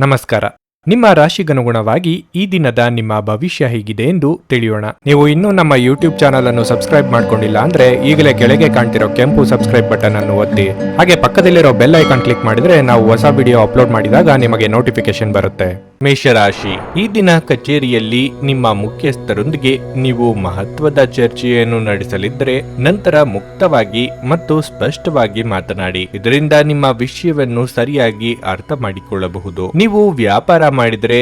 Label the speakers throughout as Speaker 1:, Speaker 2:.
Speaker 1: ನಮಸ್ಕಾರ. ನಿಮ್ಮ ರಾಶಿಗನುಗುಣವಾಗಿ ಈ ದಿನದ ನಿಮ್ಮ ಭವಿಷ್ಯ ಹೇಗಿದೆ ಎಂದು ತಿಳಿಯೋಣ. ನೀವು ಇನ್ನೂ ನಮ್ಮ ಯೂಟ್ಯೂಬ್ ಚಾನಲ್ ಅನ್ನು ಸಬ್ಸ್ಕ್ರೈಬ್ ಮಾಡ್ಕೊಂಡಿಲ್ಲ ಅಂದ್ರೆ ಈಗಲೇ ಕೆಳಗೆ ಕಾಣ್ತಿರೋ ಕೆಂಪು ಸಬ್ಸ್ಕ್ರೈಬ್ ಬಟನ್ ಅನ್ನು ಒತ್ತಿ, ಹಾಗೆ ಪಕ್ಕದಲ್ಲಿರೋ ಬೆಲ್ ಐಕಾನ್ ಕ್ಲಿಕ್ ಮಾಡಿದ್ರೆ ನಾವು ಹೊಸ ವಿಡಿಯೋ ಅಪ್ಲೋಡ್ ಮಾಡಿದಾಗ ನಿಮಗೆ ನೋಟಿಫಿಕೇಶನ್ ಬರುತ್ತೆ. ಮೇಷರಾಶಿ, ಈ ದಿನ ಕಚೇರಿಯಲ್ಲಿ ನಿಮ್ಮ ಮುಖ್ಯಸ್ಥರೊಂದಿಗೆ ನೀವು ಮಹತ್ವದ ಚರ್ಚೆಯನ್ನು ನಡೆಸಲಿದ್ದರೆ ನಂತರ ಮುಕ್ತವಾಗಿ ಮತ್ತು ಸ್ಪಷ್ಟವಾಗಿ ಮಾತನಾಡಿ. ಇದರಿಂದ ನಿಮ್ಮ ವಿಷಯವನ್ನು ಸರಿಯಾಗಿ ಅರ್ಥ ಮಾಡಿಕೊಳ್ಳಬಹುದು. ನೀವು ವ್ಯಾಪಾರ ಮಾಡಿದರೆ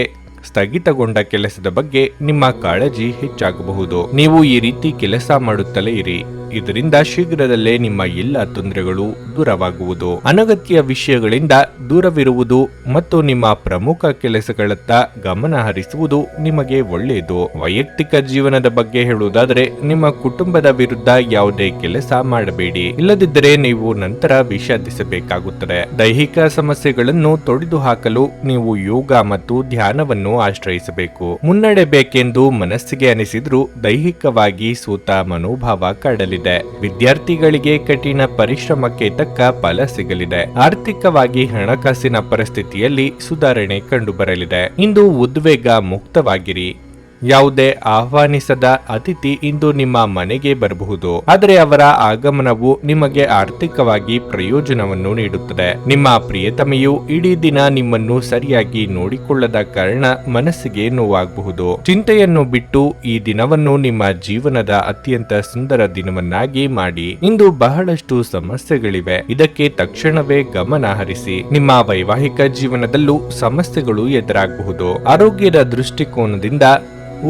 Speaker 1: ಸ್ಥಗಿತಗೊಂಡ ಕೆಲಸದ ಬಗ್ಗೆ ನಿಮ್ಮ ಕಾಳಜಿ ಹೆಚ್ಚಾಗಬಹುದು. ನೀವು ಈ ರೀತಿ ಕೆಲಸ ಮಾಡುತ್ತಲೇ ಇರಿ. ಇದರಿಂದ ಶೀಘ್ರದಲ್ಲೇ ನಿಮ್ಮ ಎಲ್ಲ ತೊಂದರೆಗಳು ದೂರವಾಗುವುದು. ಅನಗತ್ಯ ವಿಷಯಗಳಿಂದ ದೂರವಿರುವುದು ಮತ್ತು ನಿಮ್ಮ ಪ್ರಮುಖ ಕೆಲಸಗಳತ್ತ ಗಮನ ಹರಿಸುವುದು ನಿಮಗೆ ಒಳ್ಳೆಯದು. ವೈಯಕ್ತಿಕ ಜೀವನದ ಬಗ್ಗೆ ಹೇಳುವುದಾದರೆ ನಿಮ್ಮ ಕುಟುಂಬದ ವಿರುದ್ಧ ಯಾವುದೇ ಕೆಲಸ ಮಾಡಬೇಡಿ. ಇಲ್ಲದಿದ್ದರೆ ನೀವು ನಂತರ ವಿಷಾದಿಸಬೇಕಾಗುತ್ತದೆ. ದೈಹಿಕ ಸಮಸ್ಯೆಗಳನ್ನು ತೊಡೆದು ಹಾಕಲು ನೀವು ಯೋಗ ಮತ್ತು ಧ್ಯಾನವನ್ನು ಆಶ್ರಯಿಸಬೇಕು. ಮುನ್ನಡೆಬೇಕೆಂದು ಮನಸ್ಸಿಗೆ ಅನಿಸಿದ್ರೂ ದೈಹಿಕವಾಗಿ ಸೋತ ಮನೋಭಾವ ಕಾಡಲಿದೆ. ವಿದ್ಯಾರ್ಥಿಗಳಿಗೆ ಕಠಿಣ ಪರಿಶ್ರಮಕ್ಕೆ ತಕ್ಕ ಫಲ ಸಿಗಲಿದೆ. ಆರ್ಥಿಕವಾಗಿ ಹಣಕಾಸಿನ ಪರಿಸ್ಥಿತಿಯಲ್ಲಿ ಸುಧಾರಣೆ ಕಂಡುಬರಲಿದೆ. ಇಂದು ಉದ್ವೇಗ ಮುಕ್ತವಾಗಿರಿ. ಯಾವುದೇ ಆಹ್ವಾನಿಸದ ಅತಿಥಿ ಇಂದು ನಿಮ್ಮ ಮನೆಗೆ ಬರಬಹುದು, ಆದರೆ ಅವರ ಆಗಮನವು ನಿಮಗೆ ಆರ್ಥಿಕವಾಗಿ ಪ್ರಯೋಜನವನ್ನು ನೀಡುತ್ತದೆ. ನಿಮ್ಮ ಪ್ರಿಯತಮೆಯು ಇಡೀ ದಿನ ನಿಮ್ಮನ್ನು ಸರಿಯಾಗಿ ನೋಡಿಕೊಳ್ಳದ ಕಾರಣ ಮನಸ್ಸಿಗೆ ನೋವಾಗಬಹುದು. ಚಿಂತೆಯನ್ನು ಬಿಟ್ಟು ಈ ದಿನವನ್ನು ನಿಮ್ಮ ಜೀವನದ ಅತ್ಯಂತ ಸುಂದರ ದಿನವನ್ನಾಗಿ ಮಾಡಿ. ಇಂದು ಬಹಳಷ್ಟು ಸಮಸ್ಯೆಗಳಿವೆ, ಇದಕ್ಕೆ ತಕ್ಷಣವೇ ಗಮನ ಹರಿಸಿ. ನಿಮ್ಮ ವೈವಾಹಿಕ ಜೀವನದಲ್ಲೂ ಸಮಸ್ಯೆಗಳು ಎದುರಾಗಬಹುದು. ಆರೋಗ್ಯದ ದೃಷ್ಟಿಕೋನದಿಂದ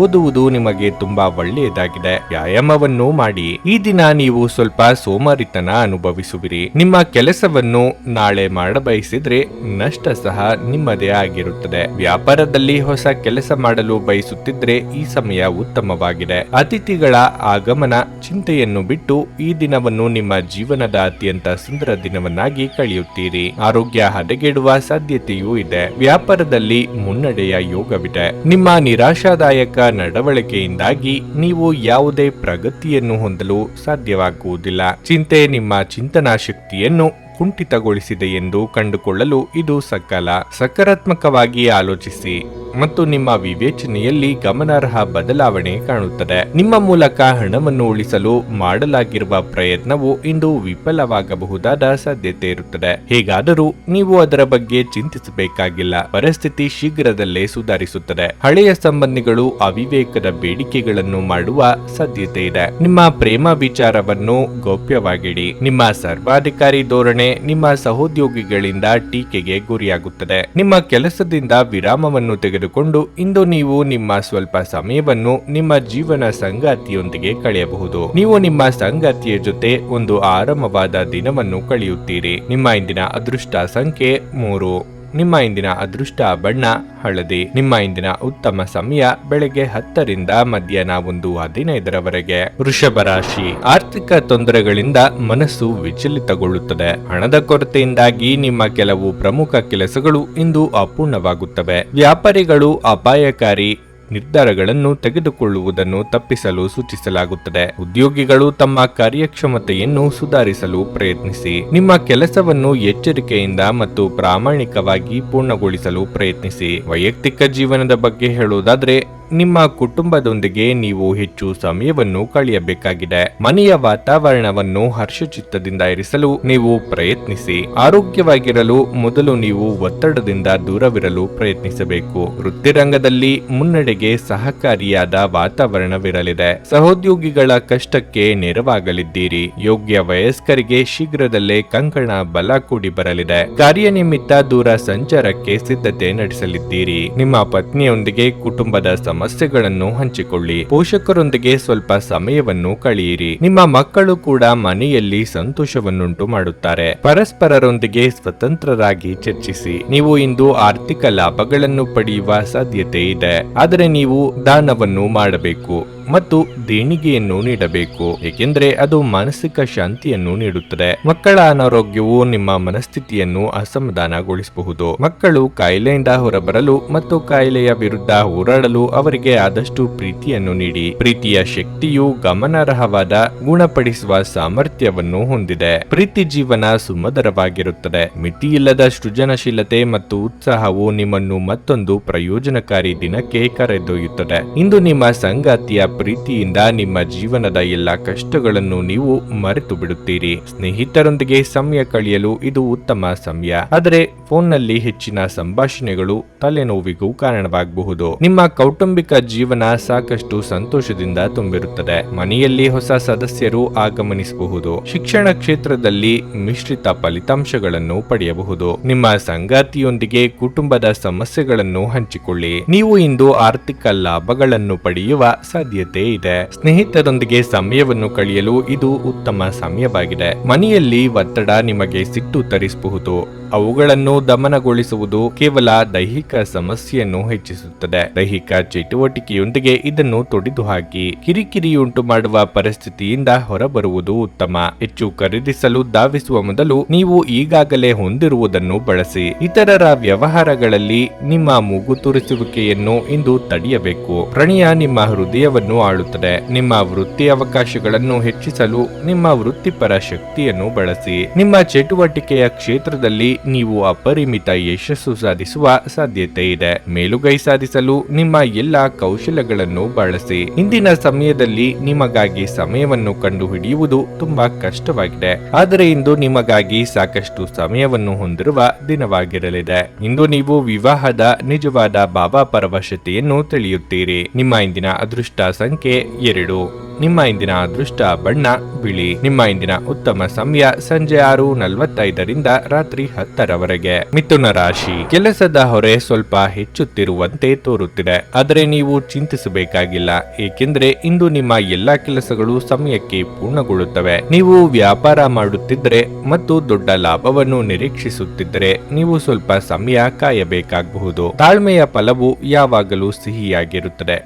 Speaker 1: ಓದುವುದು ನಿಮಗೆ ತುಂಬಾ ಒಳ್ಳೆಯದಾಗಿದೆ. ವ್ಯಾಯಾಮವನ್ನು ಮಾಡಿ. ಈ ದಿನ ನೀವು ಸ್ವಲ್ಪ ಸೋಮಾರಿತನ ಅನುಭವಿಸುವಿರಿ. ನಿಮ್ಮ ಕೆಲಸವನ್ನು ನಾಳೆ ಮಾಡಬಯಸಿದ್ರೆ ನಷ್ಟ ಸಹ ನಿಮ್ಮದೇ ಆಗಿರುತ್ತದೆ. ವ್ಯಾಪಾರದಲ್ಲಿ ಹೊಸ ಕೆಲಸ ಮಾಡಲು ಬಯಸುತ್ತಿದ್ರೆ ಈ ಸಮಯ ಉತ್ತಮವಾಗಿದೆ. ಅತಿಥಿಗಳ ಆಗಮನ ಚಿಂತೆಯನ್ನು ಬಿಟ್ಟು ಈ ದಿನವನ್ನು ನಿಮ್ಮ ಜೀವನದ ಅತ್ಯಂತ ಸುಂದರ ದಿನವನ್ನಾಗಿ ಕಳೆಯುತ್ತೀರಿ. ಆರೋಗ್ಯ ಹದಗೆಡುವ ಸಾಧ್ಯತೆಯೂ ಇದೆ. ವ್ಯಾಪಾರದಲ್ಲಿ ಮುನ್ನಡೆಯ ಯೋಗವಿದೆ. ನಿಮ್ಮ ನಿರಾಶಾದಾಯಕ ನಡವಳಿಕೆಯಿಂದಾಗಿ ನೀವು ಯಾವುದೇ ಪ್ರಗತಿಯನ್ನು ಹೊಂದಲು ಸಾಧ್ಯವಾಗುವುದಿಲ್ಲ. ಚಿಂತೆ ನಿಮ್ಮ ಚಿಂತನಾ ಶಕ್ತಿಯನ್ನು ಕುಂಠಿತಗೊಳಿಸಿದೆ ಎಂದು ಕಂಡುಕೊಳ್ಳಲು ಇದು ಸಕಾಲ. ಸಕಾರಾತ್ಮಕವಾಗಿ ಆಲೋಚಿಸಿ ಮತ್ತು ನಿಮ್ಮ ವಿವೇಚನೆಯಲ್ಲಿ ಗಮನಾರ್ಹ ಬದಲಾವಣೆ ಕಾಣುತ್ತದೆ. ನಿಮ್ಮ ಮೂಲಕ ಹಣವನ್ನು ಉಳಿಸಲು ಮಾಡಲಾಗಿರುವ ಪ್ರಯತ್ನವು ಇಂದು ವಿಫಲವಾಗಬಹುದಾದ ಸಾಧ್ಯತೆ ಇರುತ್ತದೆ. ಹೇಗಾದರೂ ನೀವು ಅದರ ಬಗ್ಗೆ ಚಿಂತಿಸಬೇಕಾಗಿಲ್ಲ. ಪರಿಸ್ಥಿತಿ ಶೀಘ್ರದಲ್ಲೇ ಸುಧಾರಿಸುತ್ತದೆ. ಹಳೆಯ ಸಂಬಂಧಿಗಳು ಅವಿವೇಕದ ಬೇಡಿಕೆಗಳನ್ನು ಮಾಡುವ ಸಾಧ್ಯತೆ ಇದೆ. ನಿಮ್ಮ ಪ್ರೇಮ ವಿಚಾರವನ್ನು ಗೌಪ್ಯವಾಗಿಡಿ. ನಿಮ್ಮ ಸರ್ವಾಧಿಕಾರಿ ಧೋರಣೆ ನಿಮ್ಮ ಸಹೋದ್ಯೋಗಿಗಳಿಂದ ಟೀಕೆಗೆ ಗುರಿಯಾಗುತ್ತದೆ. ನಿಮ್ಮ ಕೆಲಸದಿಂದ ವಿರಾಮವನ್ನು ತೆಗೆದುಕೊಂಡು ಇಂದು ನೀವು ನಿಮ್ಮ ಸ್ವಲ್ಪ ಸಮಯವನ್ನು ನಿಮ್ಮ ಜೀವನ ಸಂಗಾತಿಯೊಂದಿಗೆ ಕಳೆಯಬಹುದು. ನೀವು ನಿಮ್ಮ ಸಂಗಾತಿಯ ಜೊತೆ ಒಂದು ಆರಾಮವಾದ ದಿನವನ್ನು ಕಳೆಯುತ್ತೀರಿ. ನಿಮ್ಮ ಇಂದಿನ ಅದೃಷ್ಟ ಸಂಖ್ಯೆ 3. ನಿಮ್ಮ ಇಂದಿನ ಅದೃಷ್ಟ ಬಣ್ಣ ಹಳದಿ. ನಿಮ್ಮ ಇಂದಿನ ಉತ್ತಮ ಸಮಯ ಬೆಳಗ್ಗೆ 10 ರಿಂದ ಮಧ್ಯಾಹ್ನ 1:15 ವೃಷಭ ರಾಶಿ, ಆರ್ಥಿಕ ತೊಂದರೆಗಳಿಂದ ಮನಸ್ಸು ವಿಚಲಿತಗೊಳ್ಳುತ್ತದೆ. ಹಣದ ಕೊರತೆಯಿಂದಾಗಿ ನಿಮ್ಮ ಕೆಲವು ಪ್ರಮುಖ ಕೆಲಸಗಳು ಇಂದು ಅಪೂರ್ಣವಾಗುತ್ತವೆ. ವ್ಯಾಪಾರಿಗಳು ಅಪಾಯಕಾರಿ ನಿರ್ಧಾರಗಳನ್ನು ತೆಗೆದುಕೊಳ್ಳುವುದನ್ನು ತಪ್ಪಿಸಲು ಸೂಚಿಸಲಾಗುತ್ತದೆ. ಉದ್ಯೋಗಿಗಳು ತಮ್ಮ ಕಾರ್ಯಕ್ಷಮತೆಯನ್ನು ಸುಧಾರಿಸಲು ಪ್ರಯತ್ನಿಸಿ. ನಿಮ್ಮ ಕೆಲಸವನ್ನು ಎಚ್ಚರಿಕೆಯಿಂದ ಮತ್ತು ಪ್ರಾಮಾಣಿಕವಾಗಿ ಪೂರ್ಣಗೊಳಿಸಲು ಪ್ರಯತ್ನಿಸಿ. ವೈಯಕ್ತಿಕ ಜೀವನದ ಬಗ್ಗೆ ಹೇಳುವುದಾದರೆ ನಿಮ್ಮ ಕುಟುಂಬದೊಂದಿಗೆ ನೀವು ಹೆಚ್ಚು ಸಮಯವನ್ನು ಕಳೆಯಬೇಕಾಗಿದೆ. ಮನೆಯ ವಾತಾವರಣವನ್ನು ಹರ್ಷಚಿತ್ತದಿಂದ ಇರಿಸಲು ನೀವು ಪ್ರಯತ್ನಿಸಿ. ಆರೋಗ್ಯವಾಗಿರಲು ಮೊದಲು ನೀವು ಒತ್ತಡದಿಂದ ದೂರವಿರಲು ಪ್ರಯತ್ನಿಸಬೇಕು. ವೃತ್ತಿರಂಗದಲ್ಲಿ ಮುನ್ನಡೆಗೆ ಸಹಕಾರಿಯಾದ ವಾತಾವರಣವಿರಲಿದೆ. ಸಹೋದ್ಯೋಗಿಗಳ ಕಷ್ಟಕ್ಕೆ ನೆರವಾಗಲಿದ್ದೀರಿ. ಯೋಗ್ಯ ವಯಸ್ಕರಿಗೆ ಶೀಘ್ರದಲ್ಲೇ ಕಂಕಣ ಬಲ ಕೂಡಿ ಬರಲಿದೆ. ಕಾರ್ಯನಿಮಿತ್ತ ದೂರ ಸಂಚಾರಕ್ಕೆ ಸಿದ್ಧತೆ ನಡೆಸಲಿದ್ದೀರಿ. ನಿಮ್ಮ ಪತ್ನಿಯೊಂದಿಗೆ ಕುಟುಂಬದ ಸಮಸ್ಯೆಗಳನ್ನು ಹಂಚಿಕೊಳ್ಳಿ. ಪೋಷಕರೊಂದಿಗೆ ಸ್ವಲ್ಪ ಸಮಯವನ್ನು ಕಳೆಯಿರಿ. ನಿಮ್ಮ ಮಕ್ಕಳು ಕೂಡ ಮನೆಯಲ್ಲಿ ಸಂತೋಷವನ್ನುಂಟು ಮಾಡುತ್ತಾರೆ. ಪರಸ್ಪರರೊಂದಿಗೆ ಸ್ವತಂತ್ರರಾಗಿ ಚರ್ಚಿಸಿ. ನೀವು ಇಂದು ಆರ್ಥಿಕ ಲಾಭಗಳನ್ನು ಪಡೆಯುವ ಸಾಧ್ಯತೆ ಇದೆ, ಆದರೆ ನೀವು ದಾನವನ್ನು ಮಾಡಬೇಕು ಮತ್ತು ದೇಣಿಗೆಯನ್ನು ನೀಡಬೇಕು, ಏಕೆಂದರೆ ಅದು ಮಾನಸಿಕ ಶಾಂತಿಯನ್ನು ನೀಡುತ್ತದೆ. ಮಕ್ಕಳ ಅನಾರೋಗ್ಯವು ನಿಮ್ಮ ಮನಸ್ಥಿತಿಯನ್ನು ಅಸಮಾಧಾನಗೊಳಿಸಬಹುದು. ಮಕ್ಕಳು ಕಾಯಿಲೆಯಿಂದ ಹೊರಬರಲು ಮತ್ತು ಕಾಯಿಲೆಯ ವಿರುದ್ಧ ಹೋರಾಡಲು ಅವರಿಗೆ ಆದಷ್ಟು ಪ್ರೀತಿಯನ್ನು ನೀಡಿ. ಪ್ರೀತಿಯ ಶಕ್ತಿಯು ಗಮನಾರ್ಹವಾದ ಗುಣಪಡಿಸುವ ಸಾಮರ್ಥ್ಯವನ್ನು ಹೊಂದಿದೆ. ಪ್ರೀತಿ ಜೀವನ ಸುಮಧುರವಾಗಿರುತ್ತದೆ. ಮಿತಿಯಿಲ್ಲದ ಸೃಜನಶೀಲತೆ ಮತ್ತು ಉತ್ಸಾಹವು ನಿಮ್ಮನ್ನು ಮತ್ತೊಂದು ಪ್ರಯೋಜನಕಾರಿ ದಿನಕ್ಕೆ ಕರೆದೊಯ್ಯುತ್ತದೆ. ಇಂದು ನಿಮ್ಮ ಸಂಗಾತಿಯ ಪ್ರೀತಿಯಿಂದ ನಿಮ್ಮ ಜೀವನದ ಎಲ್ಲ ಕಷ್ಟಗಳನ್ನು ನೀವು ಮರೆತು ಬಿಡುತ್ತೀರಿ. ಸ್ನೇಹಿತರೊಂದಿಗೆ ಸಮಯ ಕಳೆಯಲು ಇದು ಉತ್ತಮ ಸಮಯ. ಆದರೆ ಫೋನ್ನಲ್ಲಿ ಹೆಚ್ಚಿನ ಸಂಭಾಷಣೆಗಳು ತಲೆನೋವಿಗೂ ಕಾರಣವಾಗಬಹುದು. ನಿಮ್ಮ ಕೌಟುಂಬಿಕ ಜೀವನ ಸಾಕಷ್ಟು ಸಂತೋಷದಿಂದ ತುಂಬಿರುತ್ತದೆ. ಮನೆಯಲ್ಲಿ ಹೊಸ ಸದಸ್ಯರು ಆಗಮನಿಸಬಹುದು. ಶಿಕ್ಷಣ ಕ್ಷೇತ್ರದಲ್ಲಿ ಮಿಶ್ರಿತ ಫಲಿತಾಂಶಗಳನ್ನು ಪಡೆಯಬಹುದು. ನಿಮ್ಮ ಸಂಗಾತಿಯೊಂದಿಗೆ ಕುಟುಂಬದ ಸಮಸ್ಯೆಗಳನ್ನು ಹಂಚಿಕೊಳ್ಳಿ. ನೀವು ಇಂದು ಆರ್ಥಿಕ ಲಾಭಗಳನ್ನು ಪಡೆಯುವ ಸಾಧ್ಯತೆ ಇದೆ. ಸ್ನೇಹಿತರೊಂದಿಗೆ ಸಮಯವನ್ನು ಕಳೆಯಲು ಇದು ಉತ್ತಮ ಸಮಯವಾಗಿದೆ. ಮನೆಯಲ್ಲಿ ಒತ್ತಡ ನಿಮಗೆ ಸಿಟ್ಟು ತರಿಸಬಹುದು. ಅವುಗಳನ್ನು ದಮನಗೊಳಿಸುವುದು ಕೇವಲ ದೈಹಿಕ ಸಮಸ್ಯೆಯನ್ನು ಹೆಚ್ಚಿಸುತ್ತದೆ. ದೈಹಿಕ ಚಟುವಟಿಕೆಯೊಂದಿಗೆ ಇದನ್ನು ತೊಡೆದುಹಾಕಿ ಕಿರಿಕಿರಿಯುಂಟು ಮಾಡುವ ಪರಿಸ್ಥಿತಿಯಿಂದ ಹೊರಬರುವುದು ಉತ್ತಮ. ಹೆಚ್ಚು ಖರೀದಿಸಲು ಧಾವಿಸುವ ಮೊದಲು ನೀವು ಈಗಾಗಲೇ ಹೊಂದಿರುವುದನ್ನು ಬಳಸಿ. ಇತರರ ವ್ಯವಹಾರಗಳಲ್ಲಿ ನಿಮ್ಮ ಮೂಗು ತೂರಿಸುವಿಕೆಯನ್ನು ಇಂದು ತಡೆಯಬೇಕು. ಪ್ರಣಯ ನಿಮ್ಮ ಹೃದಯವನ್ನು ಆಳುತ್ತದೆ. ನಿಮ್ಮ ವೃತ್ತಿ ಅವಕಾಶಗಳನ್ನು ಹೆಚ್ಚಿಸಲು ನಿಮ್ಮ ವೃತ್ತಿಪರ ಶಕ್ತಿಯನ್ನು ಬಳಸಿ. ನಿಮ್ಮ ಚಟುವಟಿಕೆಯ ಕ್ಷೇತ್ರದಲ್ಲಿ ನೀವು ಅಪರಿಮಿತ ಯಶಸ್ಸು ಸಾಧಿಸುವ ಸಾಧ್ಯತೆ ಇದೆ. ಮೇಲುಗೈ ಸಾಧಿಸಲು ನಿಮ್ಮ ಎಲ್ಲಾ ಕೌಶಲ್ಯಗಳನ್ನು ಬಳಸಿ. ಇಂದಿನ ಸಮಯದಲ್ಲಿ ನಿಮಗಾಗಿ ಸಮಯವನ್ನು ಕಂಡುಹಿಡಿಯುವುದು ತುಂಬಾ ಕಷ್ಟವಾಗಿದೆ. ಆದರೆ ಇಂದು ನಿಮಗಾಗಿ ಸಾಕಷ್ಟು ಸಮಯವನ್ನು ಹೊಂದಿರುವ ದಿನವಾಗಿರಲಿದೆ. ಇಂದು ನೀವು ವಿವಾಹದ ನಿಜವಾದ ಭಾವಪರವಶತೆಯನ್ನು ತಿಳಿಯುತ್ತೀರಿ. ನಿಮ್ಮ ಇಂದಿನ ಅದೃಷ್ಟ ಸಂಖ್ಯೆ 2. ನಿಮ್ಮ ಇಂದಿನ ಅದೃಷ್ಟ ಬಣ್ಣ ಬಿಳಿ. ನಿಮ್ಮ ಇಂದಿನ ಉತ್ತಮ ಸಮಯ ಸಂಜೆ 6:45 ರಾತ್ರಿ 10 ಮಿಥುನ ರಾಶಿ. ಕೆಲಸದ ಹೊರೆ ಸ್ವಲ್ಪ ಹೆಚ್ಚುತ್ತಿರುವಂತೆ ತೋರುತ್ತಿದೆ. ಆದರೆ ನೀವು ಚಿಂತಿಸಬೇಕಾಗಿಲ್ಲ, ಏಕೆಂದರೆ ಇಂದು ನಿಮ್ಮ ಎಲ್ಲಾ ಕೆಲಸಗಳು ಸಮಯಕ್ಕೆ ಪೂರ್ಣಗೊಳ್ಳುತ್ತವೆ. ನೀವು ವ್ಯಾಪಾರ ಮಾಡುತ್ತಿದ್ದರೆ ಮತ್ತು ದೊಡ್ಡ ಲಾಭವನ್ನು ನಿರೀಕ್ಷಿಸುತ್ತಿದ್ದರೆ ನೀವು ಸ್ವಲ್ಪ ಸಮಯ ಕಾಯಬೇಕಾಗಬಹುದು. ತಾಳ್ಮೆಯ ಫಲವು ಯಾವಾಗಲೂ ಸಿಹಿಯಾಗಿರುತ್ತದೆ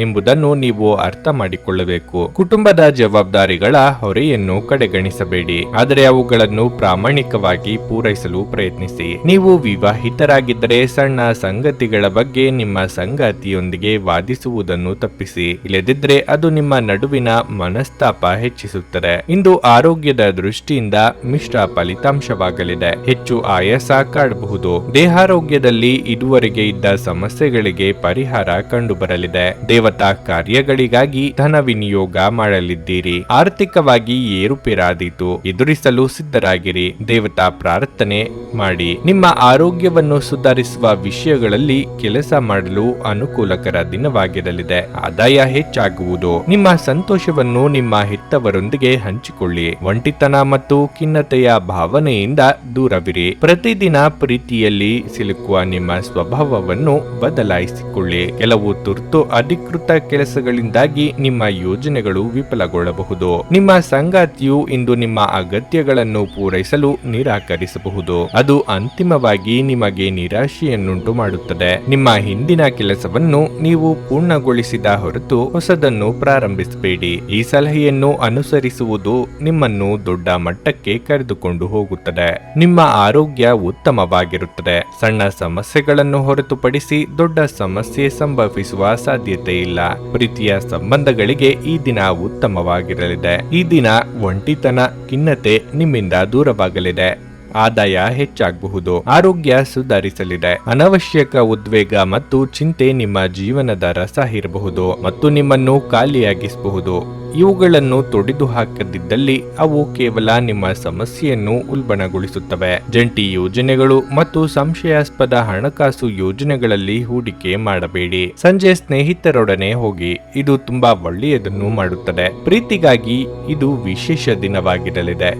Speaker 1: ಎಂಬುದನ್ನು ನೀವು ಅರ್ಥ ಮಾಡಿಕೊಳ್ಳಬೇಕು. ಕುಟುಂಬದ ಜವಾಬ್ದಾರಿಗಳ ಹೊರೆಯನ್ನು ಕಡೆಗಣಿಸಬೇಡಿ, ಆದರೆ ಅವುಗಳನ್ನು ಪ್ರಾಮಾಣಿಕವಾಗಿ ಪೂರೈಸಲು ಪ್ರಯತ್ನಿಸಿ. ನೀವು ವಿವಾಹಿತರಾಗಿದ್ದರೆ ಸಣ್ಣ ಸಂಗತಿಗಳ ಬಗ್ಗೆ ನಿಮ್ಮ ಸಂಗಾತಿಯೊಂದಿಗೆ ವಾದಿಸುವುದನ್ನು ತಪ್ಪಿಸಿ. ಇಲ್ಲದಿದ್ದರೆ ಅದು ನಿಮ್ಮ ನಡುವಿನ ಮನಸ್ತಾಪ ಹೆಚ್ಚಿಸುತ್ತದೆ. ಇಂದು ಆರೋಗ್ಯದ ದೃಷ್ಟಿಯಿಂದ ಮಿಶ್ರ ಫಲಿತಾಂಶವಾಗಲಿದೆ. ಹೆಚ್ಚು ಆಯಾಸ ಕಾಡಬಹುದು. ದೇಹಾರೋಗ್ಯದಲ್ಲಿ ಇದುವರೆಗೆ ಇದ್ದ ಸಮಸ್ಯೆಗಳಿಗೆ ಪರಿಹಾರ ಕಂಡುಬರಲಿದೆ. ದೇವತಾ ಕಾರ್ಯಗಳಿಗಾಗಿ ಧನ ವಿನಿಯೋಗ ಮಾಡಲಿದ್ದೀರಿ. ಆರ್ಥಿಕವಾಗಿ ಏರುಪೇರಾದೀತು. ಎದುರಿಸಲು ಸಿದ್ಧರಾಗಿರಿ. ದೇವತಾ ಪ್ರಾರ್ಥನೆ ಮಾಡಿ. ನಿಮ್ಮ ಆರೋಗ್ಯವನ್ನು ಸುಧಾರಿಸುವ ವಿಷಯಗಳಲ್ಲಿ ಕೆಲಸ ಮಾಡಲು ಅನುಕೂಲಕರ ದಿನವಾಗಿರಲಿದೆ. ಆದಾಯ ಹೆಚ್ಚಾಗುವುದು. ನಿಮ್ಮ ಸಂತೋಷವನ್ನು ನಿಮ್ಮ ಹೆತ್ತವರೊಂದಿಗೆ ಹಂಚಿಕೊಳ್ಳಿ. ಒಂಟಿತನ ಮತ್ತು ಖಿನ್ನತೆಯ ಭಾವನೆಯಿಂದ ದೂರವಿರಿ. ಪ್ರತಿದಿನ ಪ್ರೀತಿಯಲ್ಲಿ ಸಿಲುಕುವ ನಿಮ್ಮ ಸ್ವಭಾವವನ್ನು ಬದಲಾಯಿಸಿಕೊಳ್ಳಿ. ಕೆಲವು ತುರ್ತು ಅಧಿಕೃತ ಕೆಲಸಗಳಿಂದಾಗಿ ನಿಮ್ಮ ಯೋಜನೆಗಳು ವಿಫಲಗೊಳ್ಳಬಹುದು. ನಿಮ್ಮ ಸಂಗಾತಿಯು ಇಂದು ನಿಮ್ಮ ಅಗತ್ಯಗಳನ್ನು ಪೂರೈಸಲು ನಿರಾಕರಿಸಬಹುದು. ಅದು ಅಂತಿಮವಾಗಿ ನಿಮಗೆ ನಿರಾಶೆಯನ್ನುಂಟು ಮಾಡುತ್ತದೆ. ನಿಮ್ಮ ಹಿಂದಿನ ಕೆಲಸವನ್ನು ನೀವು ಪೂರ್ಣಗೊಳಿಸಿದ ಹೊರತು ಹೊಸದನ್ನು ಪ್ರಾರಂಭಿಸಬೇಡಿ. ಈ ಸಲಹೆಯನ್ನು ಅನುಸರಿಸುವುದು ನಿಮ್ಮನ್ನು ದೊಡ್ಡ ಮಟ್ಟಕ್ಕೆ ಕರೆದುಕೊಂಡು ಹೋಗುತ್ತದೆ. ನಿಮ್ಮ ಆರೋಗ್ಯ ಉತ್ತಮವಾಗಿರುತ್ತದೆ. ಸಣ್ಣ ಸಮಸ್ಯೆಗಳನ್ನು ಹೊರತುಪಡಿಸಿ ದೊಡ್ಡ ಸಮಸ್ಯೆ ಸಂಭವಿಸುವ ಸಾಧ್ಯತೆ ಇಲ್ಲ. ಪ್ರೀತಿಯ ಸಂಬಂಧಗಳಿಗೆ ಈ ದಿನ ಉತ್ತಮವಾಗಿರಲಿದೆ. ಈ ದಿನ ಒಂಟಿತನ, ಖಿನ್ನತೆ ನಿಮ್ಮಿಂದ ದೂರವಾಗಲಿದೆ. ಆದಾಯ ಹೆಚ್ಚಾಗಬಹುದು. ಆರೋಗ್ಯ ಸುಧಾರಿಸಲಿದೆ. ಅನವಶ್ಯಕ ಉದ್ವೇಗ ಮತ್ತು ಚಿಂತೆ ನಿಮ್ಮ ಜೀವನದ ರಸ ಇರಬಹುದು ಮತ್ತು ನಿಮ್ಮನ್ನು ಖಾಲಿಯಾಗಿಸಬಹುದು. ಇವುಗಳನ್ನು ತೊಡೆದು ಹಾಕದಿದ್ದಲ್ಲಿ ಅವು ಕೇವಲ ನಿಮ್ಮ ಸಮಸ್ಯೆಯನ್ನು ಉಲ್ಬಣಗೊಳಿಸುತ್ತವೆ. ಜಂಟಿ ಯೋಜನೆಗಳು ಮತ್ತು ಸಂಶಯಾಸ್ಪದ ಹಣಕಾಸು ಯೋಜನೆಗಳಲ್ಲಿ ಹೂಡಿಕೆ ಮಾಡಬೇಡಿ. ಸಂಜೆ ಸ್ನೇಹಿತರೊಡನೆ ಹೋಗಿ, ಇದು ತುಂಬಾ ಒಳ್ಳೆಯದನ್ನು ಮಾಡುತ್ತದೆ. ಪ್ರೀತಿಗಾಗಿ ಇದು ವಿಶೇಷ ದಿನವಾಗಿರಲಿದೆ.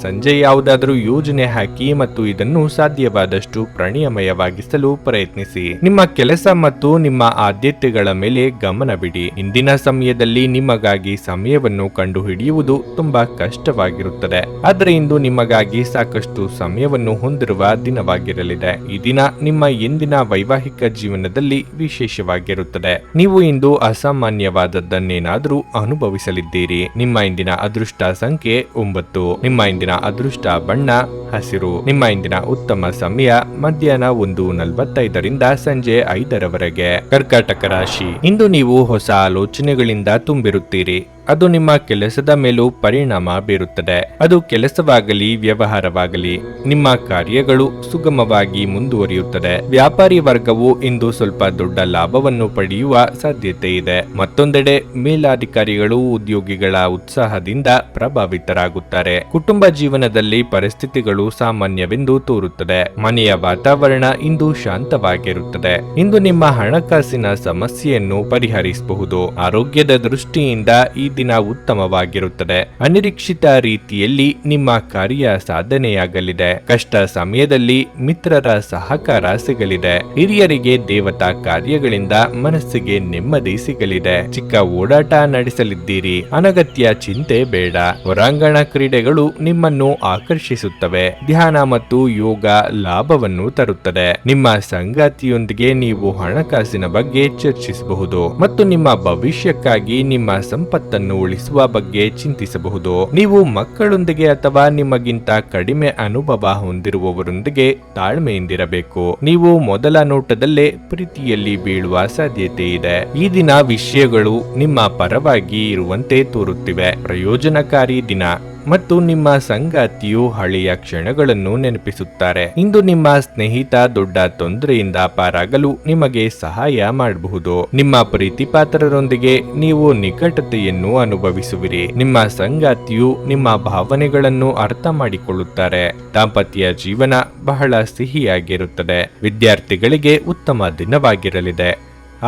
Speaker 1: ಸಂಜೆ ಯಾವುದಾದರೂ ಯೋಜನೆ ಹಾಕಿ ಮತ್ತು ಇದನ್ನು ಸಾಧ್ಯವಾದಷ್ಟು ಪ್ರಣಯಮಯವಾಗಿಸಲು ಪ್ರಯತ್ನಿಸಿ. ನಿಮ್ಮ ಕೆಲಸ ಮತ್ತು ನಿಮ್ಮ ಆದ್ಯತೆಗಳ ಮೇಲೆ ಗಮನ ಬಿಡಿ. ಇಂದಿನ ಸಮಯದಲ್ಲಿ ನಿಮಗಾಗಿ ಸಮಯವನ್ನು ಕಂಡುಹಿಡಿಯುವುದು ತುಂಬಾ ಕಷ್ಟವಾಗಿರುತ್ತದೆ. ಆದರೆ ಇಂದು ನಿಮಗಾಗಿ ಸಾಕಷ್ಟು ಸಮಯವನ್ನು ಹೊಂದಿರುವ ದಿನವಾಗಿರಲಿದೆ. ಈ ದಿನ ನಿಮ್ಮ ಎಂದಿನ ವೈವಾಹಿಕ ಜೀವನದಲ್ಲಿ ವಿಶೇಷವಾಗಿರುತ್ತದೆ. ನೀವು ಇಂದು ಅಸಾಮಾನ್ಯವಾದದ್ದನ್ನೇನಾದರೂ ಅನುಭವಿಸಲಿದ್ದೀರಿ. ನಿಮ್ಮ ಇಂದಿನ ಅದೃಷ್ಟ ಸಂಖ್ಯೆ 9. ನಿಮ್ಮ ಇಂದಿನ ಅದೃಷ್ಟ ಬಣ್ಣ ಹಸಿರು. ನಿಮ್ಮ ಇಂದಿನ ಉತ್ತಮ ಸಮಯ ಮಧ್ಯಾಹ್ನ 1:45ರಿಂದ ಸಂಜೆ 5ರವರೆಗೆ. ಕರ್ಕಾಟಕ ರಾಶಿ, ಇಂದು ನೀವು ಹೊಸ ಆಲೋಚನೆಗಳಿಂದ ತುಂಬಿರುತ್ತೀರಿ. ಅದು ನಿಮ್ಮ ಕೆಲಸದ ಮೇಲೂ ಪರಿಣಾಮ ಬೀರುತ್ತದೆ. ಅದು ಕೆಲಸವಾಗಲಿ ವ್ಯವಹಾರವಾಗಲಿ, ನಿಮ್ಮ ಕಾರ್ಯಗಳು ಸುಗಮವಾಗಿ ಮುಂದುವರಿಯುತ್ತದೆ. ವ್ಯಾಪಾರಿ ವರ್ಗವು ಇಂದು ಸ್ವಲ್ಪ ದೊಡ್ಡ ಲಾಭವನ್ನು ಪಡೆಯುವ ಸಾಧ್ಯತೆ ಇದೆ. ಮತ್ತೊಂದೆಡೆ ಮೇಲಾಧಿಕಾರಿಗಳು ಉದ್ಯೋಗಿಗಳ ಉತ್ಸಾಹದಿಂದ ಪ್ರಭಾವಿತರಾಗುತ್ತಾರೆ. ಕುಟುಂಬ ಜೀವನದಲ್ಲಿ ಪರಿಸ್ಥಿತಿಗಳು ಸಾಮಾನ್ಯವೆಂದು ತೋರುತ್ತದೆ. ಮನೆಯ ವಾತಾವರಣ ಇಂದು ಶಾಂತವಾಗಿರುತ್ತದೆ. ಇಂದು ನಿಮ್ಮ ಹಣಕಾಸಿನ ಸಮಸ್ಯೆಯನ್ನು ಪರಿಹರಿಸಬಹುದು. ಆರೋಗ್ಯದ ದೃಷ್ಟಿಯಿಂದ ಈ ದಿನ ಉತ್ತಮವಾಗಿರುತ್ತದೆ. ಅನಿರೀಕ್ಷಿತ ರೀತಿಯಲ್ಲಿ ನಿಮ್ಮ ಕಾರ್ಯ ಸಾಧನೆಯಾಗಲಿದೆ. ಕಷ್ಟ ಸಮಯದಲ್ಲಿ ಮಿತ್ರರ ಸಹಕಾರ ಸಿಗಲಿದೆ. ಹಿರಿಯರಿಗೆ ದೇವತಾ ಕಾರ್ಯಗಳಿಂದ ಮನಸ್ಸಿಗೆ ನೆಮ್ಮದಿ ಸಿಗಲಿದೆ. ಚಿಕ್ಕ ಓಡಾಟ ನಡೆಸಲಿದ್ದೀರಿ. ಅನಗತ್ಯ ಚಿಂತೆ ಬೇಡ. ಹೊರಾಂಗಣ ಕ್ರೀಡೆಗಳು ನಿಮ್ಮನ್ನು ಆಕರ್ಷಿಸುತ್ತವೆ. ಧ್ಯಾನ ಮತ್ತು ಯೋಗ ಲಾಭವನ್ನು ತರುತ್ತದೆ. ನಿಮ್ಮ ಸಂಗಾತಿಯೊಂದಿಗೆ ನೀವು ಹಣಕಾಸಿನ ಬಗ್ಗೆ ಚರ್ಚಿಸಬಹುದು ಮತ್ತು ನಿಮ್ಮ ಭವಿಷ್ಯಕ್ಕಾಗಿ ನಿಮ್ಮ ಸಂಪತ್ತನ್ನು ಉಳಿಸುವ ಬಗ್ಗೆ ಚಿಂತಿಸಬಹುದು. ನೀವು ಮಕ್ಕಳೊಂದಿಗೆ ಅಥವಾ ನಿಮಗಿಂತ ಕಡಿಮೆ ಅನುಭವ ಹೊಂದಿರುವವರೊಂದಿಗೆ ತಾಳ್ಮೆಯಿಂದಿರಬೇಕು. ನೀವು ಮೊದಲ ನೋಟದಲ್ಲೇ ಪ್ರೀತಿಯಲ್ಲಿ ಬೀಳುವ ಸಾಧ್ಯತೆ ಇದೆ. ಈ ದಿನ ವಿಷಯಗಳು ನಿಮ್ಮ ಪರವಾಗಿ ಇರುವಂತೆ ತೋರುತ್ತಿವೆ. ಪ್ರಯೋಜನಕಾರಿ ದಿನ ಮತ್ತು ನಿಮ್ಮ ಸಂಗಾತಿಯು ಹಳೆಯ ಕ್ಷಣಗಳನ್ನು ನೆನಪಿಸುತ್ತಾರೆ. ಇಂದು ನಿಮ್ಮ ಸ್ನೇಹಿತ ದೊಡ್ಡ ತೊಂದರೆಯಿಂದ ಪಾರಾಗಲು ನಿಮಗೆ ಸಹಾಯ ಮಾಡಬಹುದು. ನಿಮ್ಮ ಪ್ರೀತಿಪಾತ್ರರೊಂದಿಗೆ ನೀವು ನಿಕಟತೆಯನ್ನು ಅನುಭವಿಸುವಿರಿ. ನಿಮ್ಮ ಸಂಗಾತಿಯು ನಿಮ್ಮ ಭಾವನೆಗಳನ್ನು ಅರ್ಥ ಮಾಡಿಕೊಳ್ಳುತ್ತಾರೆ. ದಾಂಪತ್ಯ ಜೀವನ ಬಹಳ ಸಿಹಿಯಾಗಿರುತ್ತದೆ. ವಿದ್ಯಾರ್ಥಿಗಳಿಗೆ ಉತ್ತಮ ದಿನವಾಗಿರಲಿದೆ.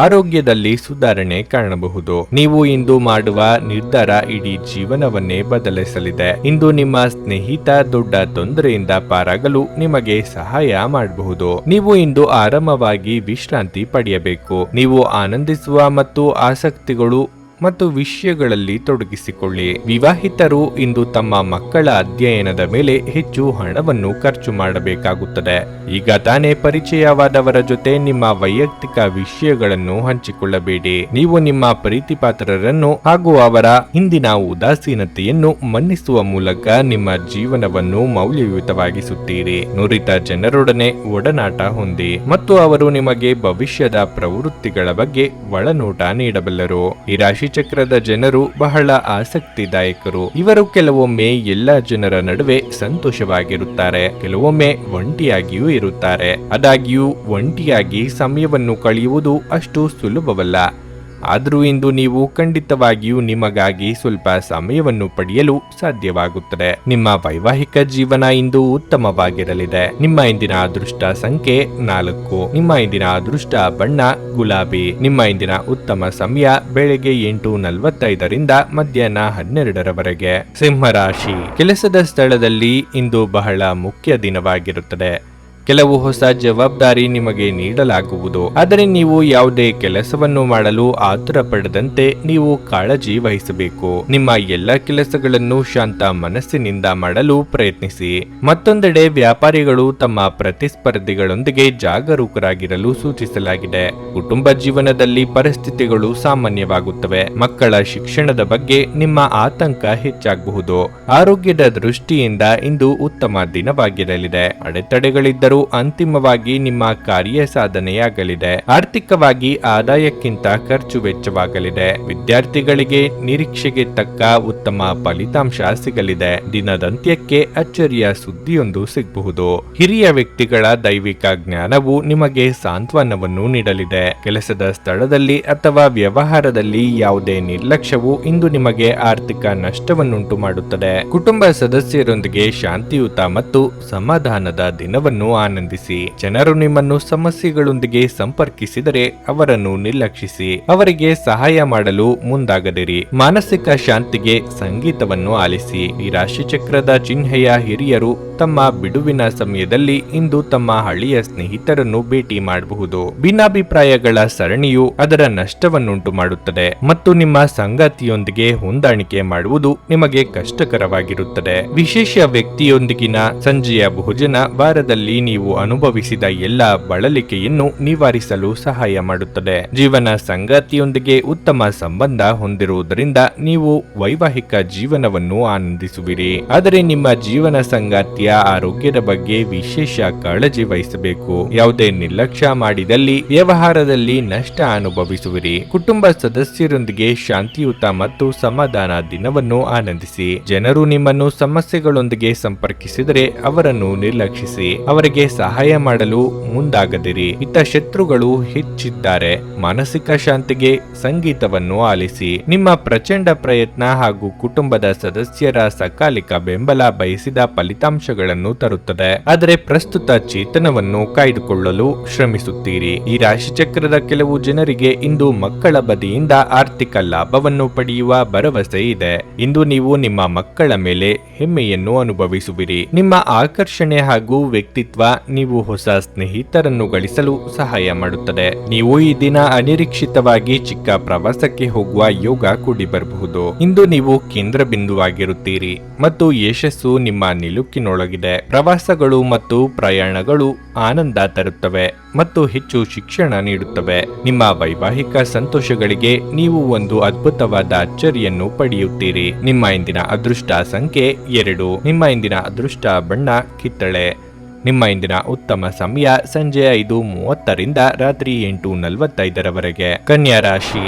Speaker 1: ಆರೋಗ್ಯದಲ್ಲಿ ಸುಧಾರಣೆ ಕಾಣಬಹುದು. ನೀವು ಇಂದು ಮಾಡುವ ನಿರ್ಧಾರ ಇಡೀ ಜೀವನವನ್ನೇ ಬದಲಿಸಲಿದೆ. ಇಂದು ನಿಮ್ಮ ಸ್ನೇಹಿತ ದೊಡ್ಡ ತೊಂದರೆಯಿಂದ ಪಾರಾಗಲು ನಿಮಗೆ ಸಹಾಯ ಮಾಡಬಹುದು. ನೀವು ಇಂದು ಆರಾಮವಾಗಿ ವಿಶ್ರಾಂತಿ ಪಡೆಯಬೇಕು. ನೀವು ಆನಂದಿಸುವ ಮತ್ತು ಆಸಕ್ತಿಗಳು ಮತ್ತು ವಿಷಯಗಳಲ್ಲಿ ತೊಡಗಿಸಿಕೊಳ್ಳಿ. ವಿವಾಹಿತರು ಇಂದು ತಮ್ಮ ಮಕ್ಕಳ ಅಧ್ಯಯನದ ಮೇಲೆ ಹೆಚ್ಚು ಹಣವನ್ನು ಖರ್ಚು ಮಾಡಬೇಕಾಗುತ್ತದೆ. ಈಗ ತಾನೇ ಪರಿಚಯವಾದವರ ಜೊತೆ ನಿಮ್ಮ ವೈಯಕ್ತಿಕ ವಿಷಯಗಳನ್ನು ಹಂಚಿಕೊಳ್ಳಬೇಡಿ. ನೀವು ನಿಮ್ಮ ಪ್ರೀತಿಪಾತ್ರರನ್ನು ಹಾಗೂ ಅವರ ಹಿಂದಿನ ಉದಾಸೀನತೆಯನ್ನು ಮನ್ನಿಸುವ ಮೂಲಕ ನಿಮ್ಮ ಜೀವನವನ್ನು ಮೌಲ್ಯಯುತವಾಗಿಸುತ್ತೀರಿ. ನುರಿತ ಜನರೊಡನೆ ಒಡನಾಟ ಹೊಂದಿ ಮತ್ತು ಅವರು ನಿಮಗೆ ಭವಿಷ್ಯದ ಪ್ರವೃತ್ತಿಗಳ ಬಗ್ಗೆ ಒಳನೋಟ ನೀಡಬಲ್ಲರು. ಈ ರಾಶಿ ಚಕ್ರದ ಜನರು ಬಹಳ ಆಸಕ್ತಿದಾಯಕರು. ಇವರು ಕೆಲವೊಮ್ಮೆ ಎಲ್ಲ ಜನರ ನಡುವೆ ಸಂತೋಷವಾಗಿರುತ್ತಾರೆ, ಕೆಲವೊಮ್ಮೆ ಒಂಟಿಯಾಗಿಯೂ ಇರುತ್ತಾರೆ. ಆದಾಗ್ಯೂ ಒಂಟಿಯಾಗಿ ಸಮಯವನ್ನು ಕಳೆಯುವುದು ಅಷ್ಟು ಸುಲಭವಲ್ಲ. ಆದರೂ ಇಂದು ನೀವು ಖಂಡಿತವಾಗಿಯೂ ನಿಮಗಾಗಿ ಸ್ವಲ್ಪ ಸಮಯವನ್ನು ಪಡೆಯಲು ಸಾಧ್ಯವಾಗುತ್ತದೆ. ನಿಮ್ಮ ವೈವಾಹಿಕ ಜೀವನ ಇಂದು ಉತ್ತಮವಾಗಿರಲಿದೆ. ನಿಮ್ಮ ಇಂದಿನ ಅದೃಷ್ಟ ಸಂಖ್ಯೆ 4. ನಿಮ್ಮ ಇಂದಿನ ಅದೃಷ್ಟ ಬಣ್ಣ ಗುಲಾಬಿ. ನಿಮ್ಮ ಇಂದಿನ ಉತ್ತಮ ಸಮಯ ಬೆಳಗ್ಗೆ 8:45ರಿಂದ ಮಧ್ಯಾಹ್ನ 12ರವರೆಗೆ. ಸಿಂಹರಾಶಿ, ಕೆಲಸದ ಸ್ಥಳದಲ್ಲಿ ಇಂದು ಬಹಳ ಮುಖ್ಯ ದಿನವಾಗಿರುತ್ತದೆ. ಕೆಲವು ಹೊಸ ಜವಾಬ್ದಾರಿ ನಿಮಗೆ ನೀಡಲಾಗುವುದು. ಆದರೆ ನೀವು ಯಾವುದೇ ಕೆಲಸವನ್ನು ಮಾಡಲು ಆತುರ ಪಡದಂತೆ ನೀವು ಕಾಳಜಿ ವಹಿಸಬೇಕು. ನಿಮ್ಮ ಎಲ್ಲ ಕೆಲಸಗಳನ್ನು ಶಾಂತ ಮನಸ್ಸಿನಿಂದ ಮಾಡಲು ಪ್ರಯತ್ನಿಸಿ. ಮತ್ತೊಂದೆಡೆ ವ್ಯಾಪಾರಿಗಳು ತಮ್ಮ ಪ್ರತಿಸ್ಪರ್ಧಿಗಳೊಂದಿಗೆ ಜಾಗರೂಕರಾಗಿರಲು ಸೂಚಿಸಲಾಗಿದೆ. ಕುಟುಂಬ ಜೀವನದಲ್ಲಿ ಪರಿಸ್ಥಿತಿಗಳು ಸಾಮಾನ್ಯವಾಗುತ್ತವೆ. ಮಕ್ಕಳ ಶಿಕ್ಷಣದ ಬಗ್ಗೆ ನಿಮ್ಮ ಆತಂಕ ಹೆಚ್ಚಾಗಬಹುದು. ಆರೋಗ್ಯದ ದೃಷ್ಟಿಯಿಂದ ಇಂದು ಉತ್ತಮ ದಿನವಾಗಿರಲಿದೆ. ಅಡೆತಡೆಗಳಿದ್ದರೂ ಅಂತಿಮವಾಗಿ ನಿಮ್ಮ ಕಾರ್ಯ ಸಾಧನೆಯಾಗಲಿದೆ. ಆರ್ಥಿಕವಾಗಿ ಆದಾಯಕ್ಕಿಂತ ಖರ್ಚು ವೆಚ್ಚವಾಗಲಿದೆ. ವಿದ್ಯಾರ್ಥಿಗಳಿಗೆ ನಿರೀಕ್ಷೆಗೆ ತಕ್ಕ ಉತ್ತಮ ಫಲಿತಾಂಶ ಸಿಗಲಿದೆ. ದಿನದಂತ್ಯಕ್ಕೆ ಅಚ್ಚರಿಯ ಸುದ್ದಿಯೊಂದು ಸಿಗಬಹುದು. ಹಿರಿಯ ವ್ಯಕ್ತಿಗಳ ದೈವಿಕ ಜ್ಞಾನವು ನಿಮಗೆ ಸಾಂತ್ವನವನ್ನು ನೀಡಲಿದೆ. ಕೆಲಸದ ಸ್ಥಳದಲ್ಲಿ ಅಥವಾ ವ್ಯವಹಾರದಲ್ಲಿ ಯಾವುದೇ ನಿರ್ಲಕ್ಷ್ಯವು ಇಂದು ನಿಮಗೆ ಆರ್ಥಿಕ ನಷ್ಟವನ್ನುಂಟು ಮಾಡುತ್ತದೆ. ಕುಟುಂಬ ಸದಸ್ಯರೊಂದಿಗೆ ಶಾಂತಿಯುತ ಮತ್ತು ಸಮಾಧಾನದ ದಿನವನ್ನು ಆನಂದಿಸಿ. ಜನರು ನಿಮ್ಮನ್ನು ಸಮಸ್ಯೆಗಳೊಂದಿಗೆ ಸಂಪರ್ಕಿಸಿದರೆ ಅವರನ್ನು ನಿರ್ಲಕ್ಷಿಸಿ. ಅವರಿಗೆ ಸಹಾಯ ಮಾಡಲು ಮುಂದಾಗದಿರಿ. ಮಾನಸಿಕ ಶಾಂತಿಗೆ ಸಂಗೀತವನ್ನು ಆಲಿಸಿ. ಈ ರಾಶಿಚಕ್ರದ ಚಿಹ್ನೆಯ ಹಿರಿಯರು ತಮ್ಮ ಬಿಡುವಿನ ಸಮಯದಲ್ಲಿ ಇಂದು ತಮ್ಮ ಹಳೆಯ ಸ್ನೇಹಿತರನ್ನು ಭೇಟಿ ಮಾಡಬಹುದು. ಭಿನ್ನಾಭಿಪ್ರಾಯಗಳ ಸರಣಿಯು ಅದರ ನಷ್ಟವನ್ನುಂಟು ಮಾಡುತ್ತದೆ ಮತ್ತು ನಿಮ್ಮ ಸಂಗಾತಿಯೊಂದಿಗೆ ಹೊಂದಾಣಿಕೆ ಮಾಡುವುದು ನಿಮಗೆ ಕಷ್ಟಕರವಾಗಿರುತ್ತದೆ. ವಿಶೇಷ ವ್ಯಕ್ತಿಯೊಂದಿಗಿನ ಸಂಜೆಯ ಭೋಜನ ವಾರದಲ್ಲಿ ನೀವು ಅನುಭವಿಸಿದ ಎಲ್ಲ ಬಳಲಿಕೆಯನ್ನು ನಿವಾರಿಸಲು ಸಹಾಯ ಮಾಡುತ್ತದೆ. ಜೀವನ ಸಂಗಾತಿಯೊಂದಿಗೆ ಉತ್ತಮ ಸಂಬಂಧ ಹೊಂದಿರುವುದರಿಂದ ನೀವು ವೈವಾಹಿಕ ಜೀವನವನ್ನು ಆನಂದಿಸುವಿರಿ. ಆದರೆ ನಿಮ್ಮ ಜೀವನ ಸಂಗಾತಿಯ ಆರೋಗ್ಯದ ಬಗ್ಗೆ ವಿಶೇಷ ಕಾಳಜಿ ವಹಿಸಬೇಕು. ಯಾವುದೇ ನಿರ್ಲಕ್ಷ್ಯ ಮಾಡಿದಲ್ಲಿ ವ್ಯವಹಾರದಲ್ಲಿ ನಷ್ಟ ಅನುಭವಿಸುವಿರಿ. ಕುಟುಂಬ ಸದಸ್ಯರೊಂದಿಗೆ ಶಾಂತಿಯುತ ಮತ್ತು ಸಮಾಧಾನ ದಿನವನ್ನು ಆನಂದಿಸಿ. ಜನರು ನಿಮ್ಮನ್ನು ಸಮಸ್ಯೆಗಳೊಂದಿಗೆ ಸಂಪರ್ಕಿಸಿದರೆ ಅವರನ್ನು ನಿರ್ಲಕ್ಷಿಸಿ. ಅವರಿಗೆ ಸಹಾಯ ಮಾಡಲು ಮುಂದಾಗದಿರಿ. ಹಿತಶತ್ರುಗಳು ಹೆಚ್ಚಿದ್ದಾರೆ. ಮಾನಸಿಕ ಶಾಂತಿಗೆ ಸಂಗೀತವನ್ನು ಆಲಿಸಿ. ನಿಮ್ಮ ಪ್ರಚಂಡ ಪ್ರಯತ್ನ ಹಾಗೂ ಕುಟುಂಬದ ಸದಸ್ಯರ ಸಕಾಲಿಕ ಬೆಂಬಲ ಬಯಸಿದ ಫಲಿತಾಂಶಗಳನ್ನು ತರುತ್ತದೆ. ಆದರೆ ಪ್ರಸ್ತುತ ಚೇತನವನ್ನು ಕಾಯ್ದುಕೊಳ್ಳಲು ಶ್ರಮಿಸುತ್ತೀರಿ. ಈ ರಾಶಿಚಕ್ರದ ಕೆಲವು ಜನರಿಗೆ ಇಂದು ಮಕ್ಕಳ ಬದಿಯಿಂದ ಆರ್ಥಿಕ ಲಾಭವನ್ನು ಪಡೆಯುವ ಭರವಸೆ ಇದೆ. ಇಂದು ನೀವು ನಿಮ್ಮ ಮಕ್ಕಳ ಮೇಲೆ ಹೆಮ್ಮೆಯನ್ನು ಅನುಭವಿಸುವಿರಿ. ನಿಮ್ಮ ಆಕರ್ಷಣೆ ಹಾಗೂ ವ್ಯಕ್ತಿತ್ವ ನೀವು ಹೊಸ ಸ್ನೇಹಿತರನ್ನು ಗಳಿಸಲು ಸಹಾಯ ಮಾಡುತ್ತದೆ. ನೀವು ಈ ದಿನ ಅನಿರೀಕ್ಷಿತವಾಗಿ ಚಿಕ್ಕ ಪ್ರವಾಸಕ್ಕೆ ಹೋಗುವ ಯೋಗ ಕೂಡಿ ಬರಬಹುದು. ಇಂದು ನೀವು ಕೇಂದ್ರ ಬಿಂದುವಾಗಿರುತ್ತೀರಿ ಮತ್ತು ಯಶಸ್ಸು ನಿಮ್ಮ ನಿಲುಕಿನೊಳಗಿದೆ. ಪ್ರವಾಸಗಳು ಮತ್ತು ಪ್ರಯಾಣಗಳು ಆನಂದ ತರುತ್ತವೆ ಮತ್ತು ಹೆಚ್ಚು ಶಿಕ್ಷಣ ನೀಡುತ್ತವೆ. ನಿಮ್ಮ ವೈವಾಹಿಕ ಸಂತೋಷಗಳಿಗೆ ನೀವು ಒಂದು ಅದ್ಭುತವಾದ ಅಚ್ಚರಿಯನ್ನು ಪಡೆಯುತ್ತೀರಿ. ನಿಮ್ಮ ಇಂದಿನ ಅದೃಷ್ಟ ಸಂಖ್ಯೆ 2. ನಿಮ್ಮ ಇಂದಿನ ಅದೃಷ್ಟ ಬಣ್ಣ ಕಿತ್ತಳೆ. ನಿಮ್ಮ ಇಂದಿನ ಉತ್ತಮ ಸಮಯ ಸಂಜೆ 5:30ರಿಂದ ರಾತ್ರಿ 8:45ರವರೆಗೆ. ಕನ್ಯಾ ರಾಶಿ.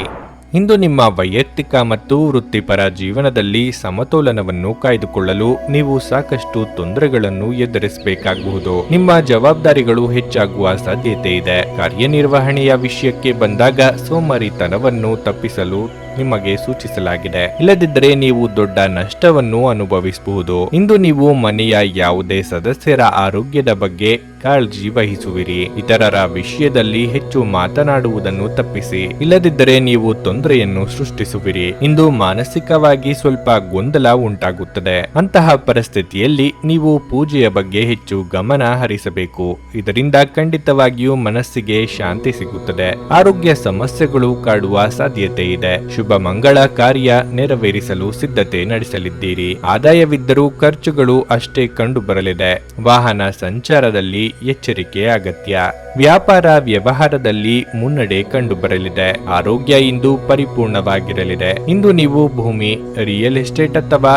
Speaker 1: ಇಂದು ನಿಮ್ಮ ವೈಯಕ್ತಿಕ ಮತ್ತು ವೃತ್ತಿಪರ ಜೀವನದಲ್ಲಿ ಸಮತೋಲನವನ್ನು ಕಾಯ್ದುಕೊಳ್ಳಲು ನೀವು ಸಾಕಷ್ಟು ತೊಂದರೆಗಳನ್ನು ಎದುರಿಸಬೇಕಾಗಬಹುದು. ನಿಮ್ಮ ಜವಾಬ್ದಾರಿಗಳು ಹೆಚ್ಚಾಗುವ ಸಾಧ್ಯತೆ ಇದೆ. ಕಾರ್ಯನಿರ್ವಹಣೆಯ ವಿಷಯಕ್ಕೆ ಬಂದಾಗ ಸೋಮಾರಿತನವನ್ನು ತಪ್ಪಿಸಲು ನಿಮಗೆ ಸೂಚಿಸಲಾಗಿದೆ. ಇಲ್ಲದಿದ್ದರೆ ನೀವು ದೊಡ್ಡ ನಷ್ಟವನ್ನು ಅನುಭವಿಸಬಹುದು. ಇಂದು ನೀವು ಮನೆಯ ಯಾವುದೇ ಸದಸ್ಯರ ಆರೋಗ್ಯದ ಬಗ್ಗೆ ಕಾಳಜಿ ವಹಿಸುವಿರಿ. ಇತರರ ವಿಷಯದಲ್ಲಿ ಹೆಚ್ಚು ಮಾತನಾಡುವುದನ್ನು ತಪ್ಪಿಸಿ. ಇಲ್ಲದಿದ್ದರೆ ನೀವು ತೊಂದರೆಯನ್ನು ಸೃಷ್ಟಿಸುವಿರಿ. ಇಂದು ಮಾನಸಿಕವಾಗಿ ಸ್ವಲ್ಪ ಗೊಂದಲ ಉಂಟಾಗುತ್ತದೆ. ಅಂತಹ ಪರಿಸ್ಥಿತಿಯಲ್ಲಿ ನೀವು ಪೂಜೆಯ ಬಗ್ಗೆ ಹೆಚ್ಚು ಗಮನ ಹರಿಸಬೇಕು. ಇದರಿಂದ ಖಂಡಿತವಾಗಿಯೂ ಮನಸ್ಸಿಗೆ ಶಾಂತಿ ಸಿಗುತ್ತದೆ. ಆರೋಗ್ಯ ಸಮಸ್ಯೆಗಳು ಕಾಡುವ ಸಾಧ್ಯತೆ ಇದೆ. ಶುಭ ಮಂಗಳ ಕಾರ್ಯ ನೆರವೇರಿಸಲು ಸಿದ್ಧತೆ ನಡೆಸಲಿದ್ದೀರಿ. ಆದಾಯವಿದ್ದರೂ ಖರ್ಚುಗಳು ಅಷ್ಟೇ ಕಂಡು ಬರಲಿದೆ. ವಾಹನ ಸಂಚಾರದಲ್ಲಿ ಎಚ್ಚರಿಕೆ ಅಗತ್ಯ. ವ್ಯಾಪಾರ ವ್ಯವಹಾರದಲ್ಲಿ ಮುನ್ನಡೆ ಕಂಡು ಬರಲಿದೆ. ಆರೋಗ್ಯ ಇಂದು ಪರಿಪೂರ್ಣವಾಗಿರಲಿದೆ. ಇಂದು ನೀವು ಭೂಮಿ, ರಿಯಲ್ ಎಸ್ಟೇಟ್ ಅಥವಾ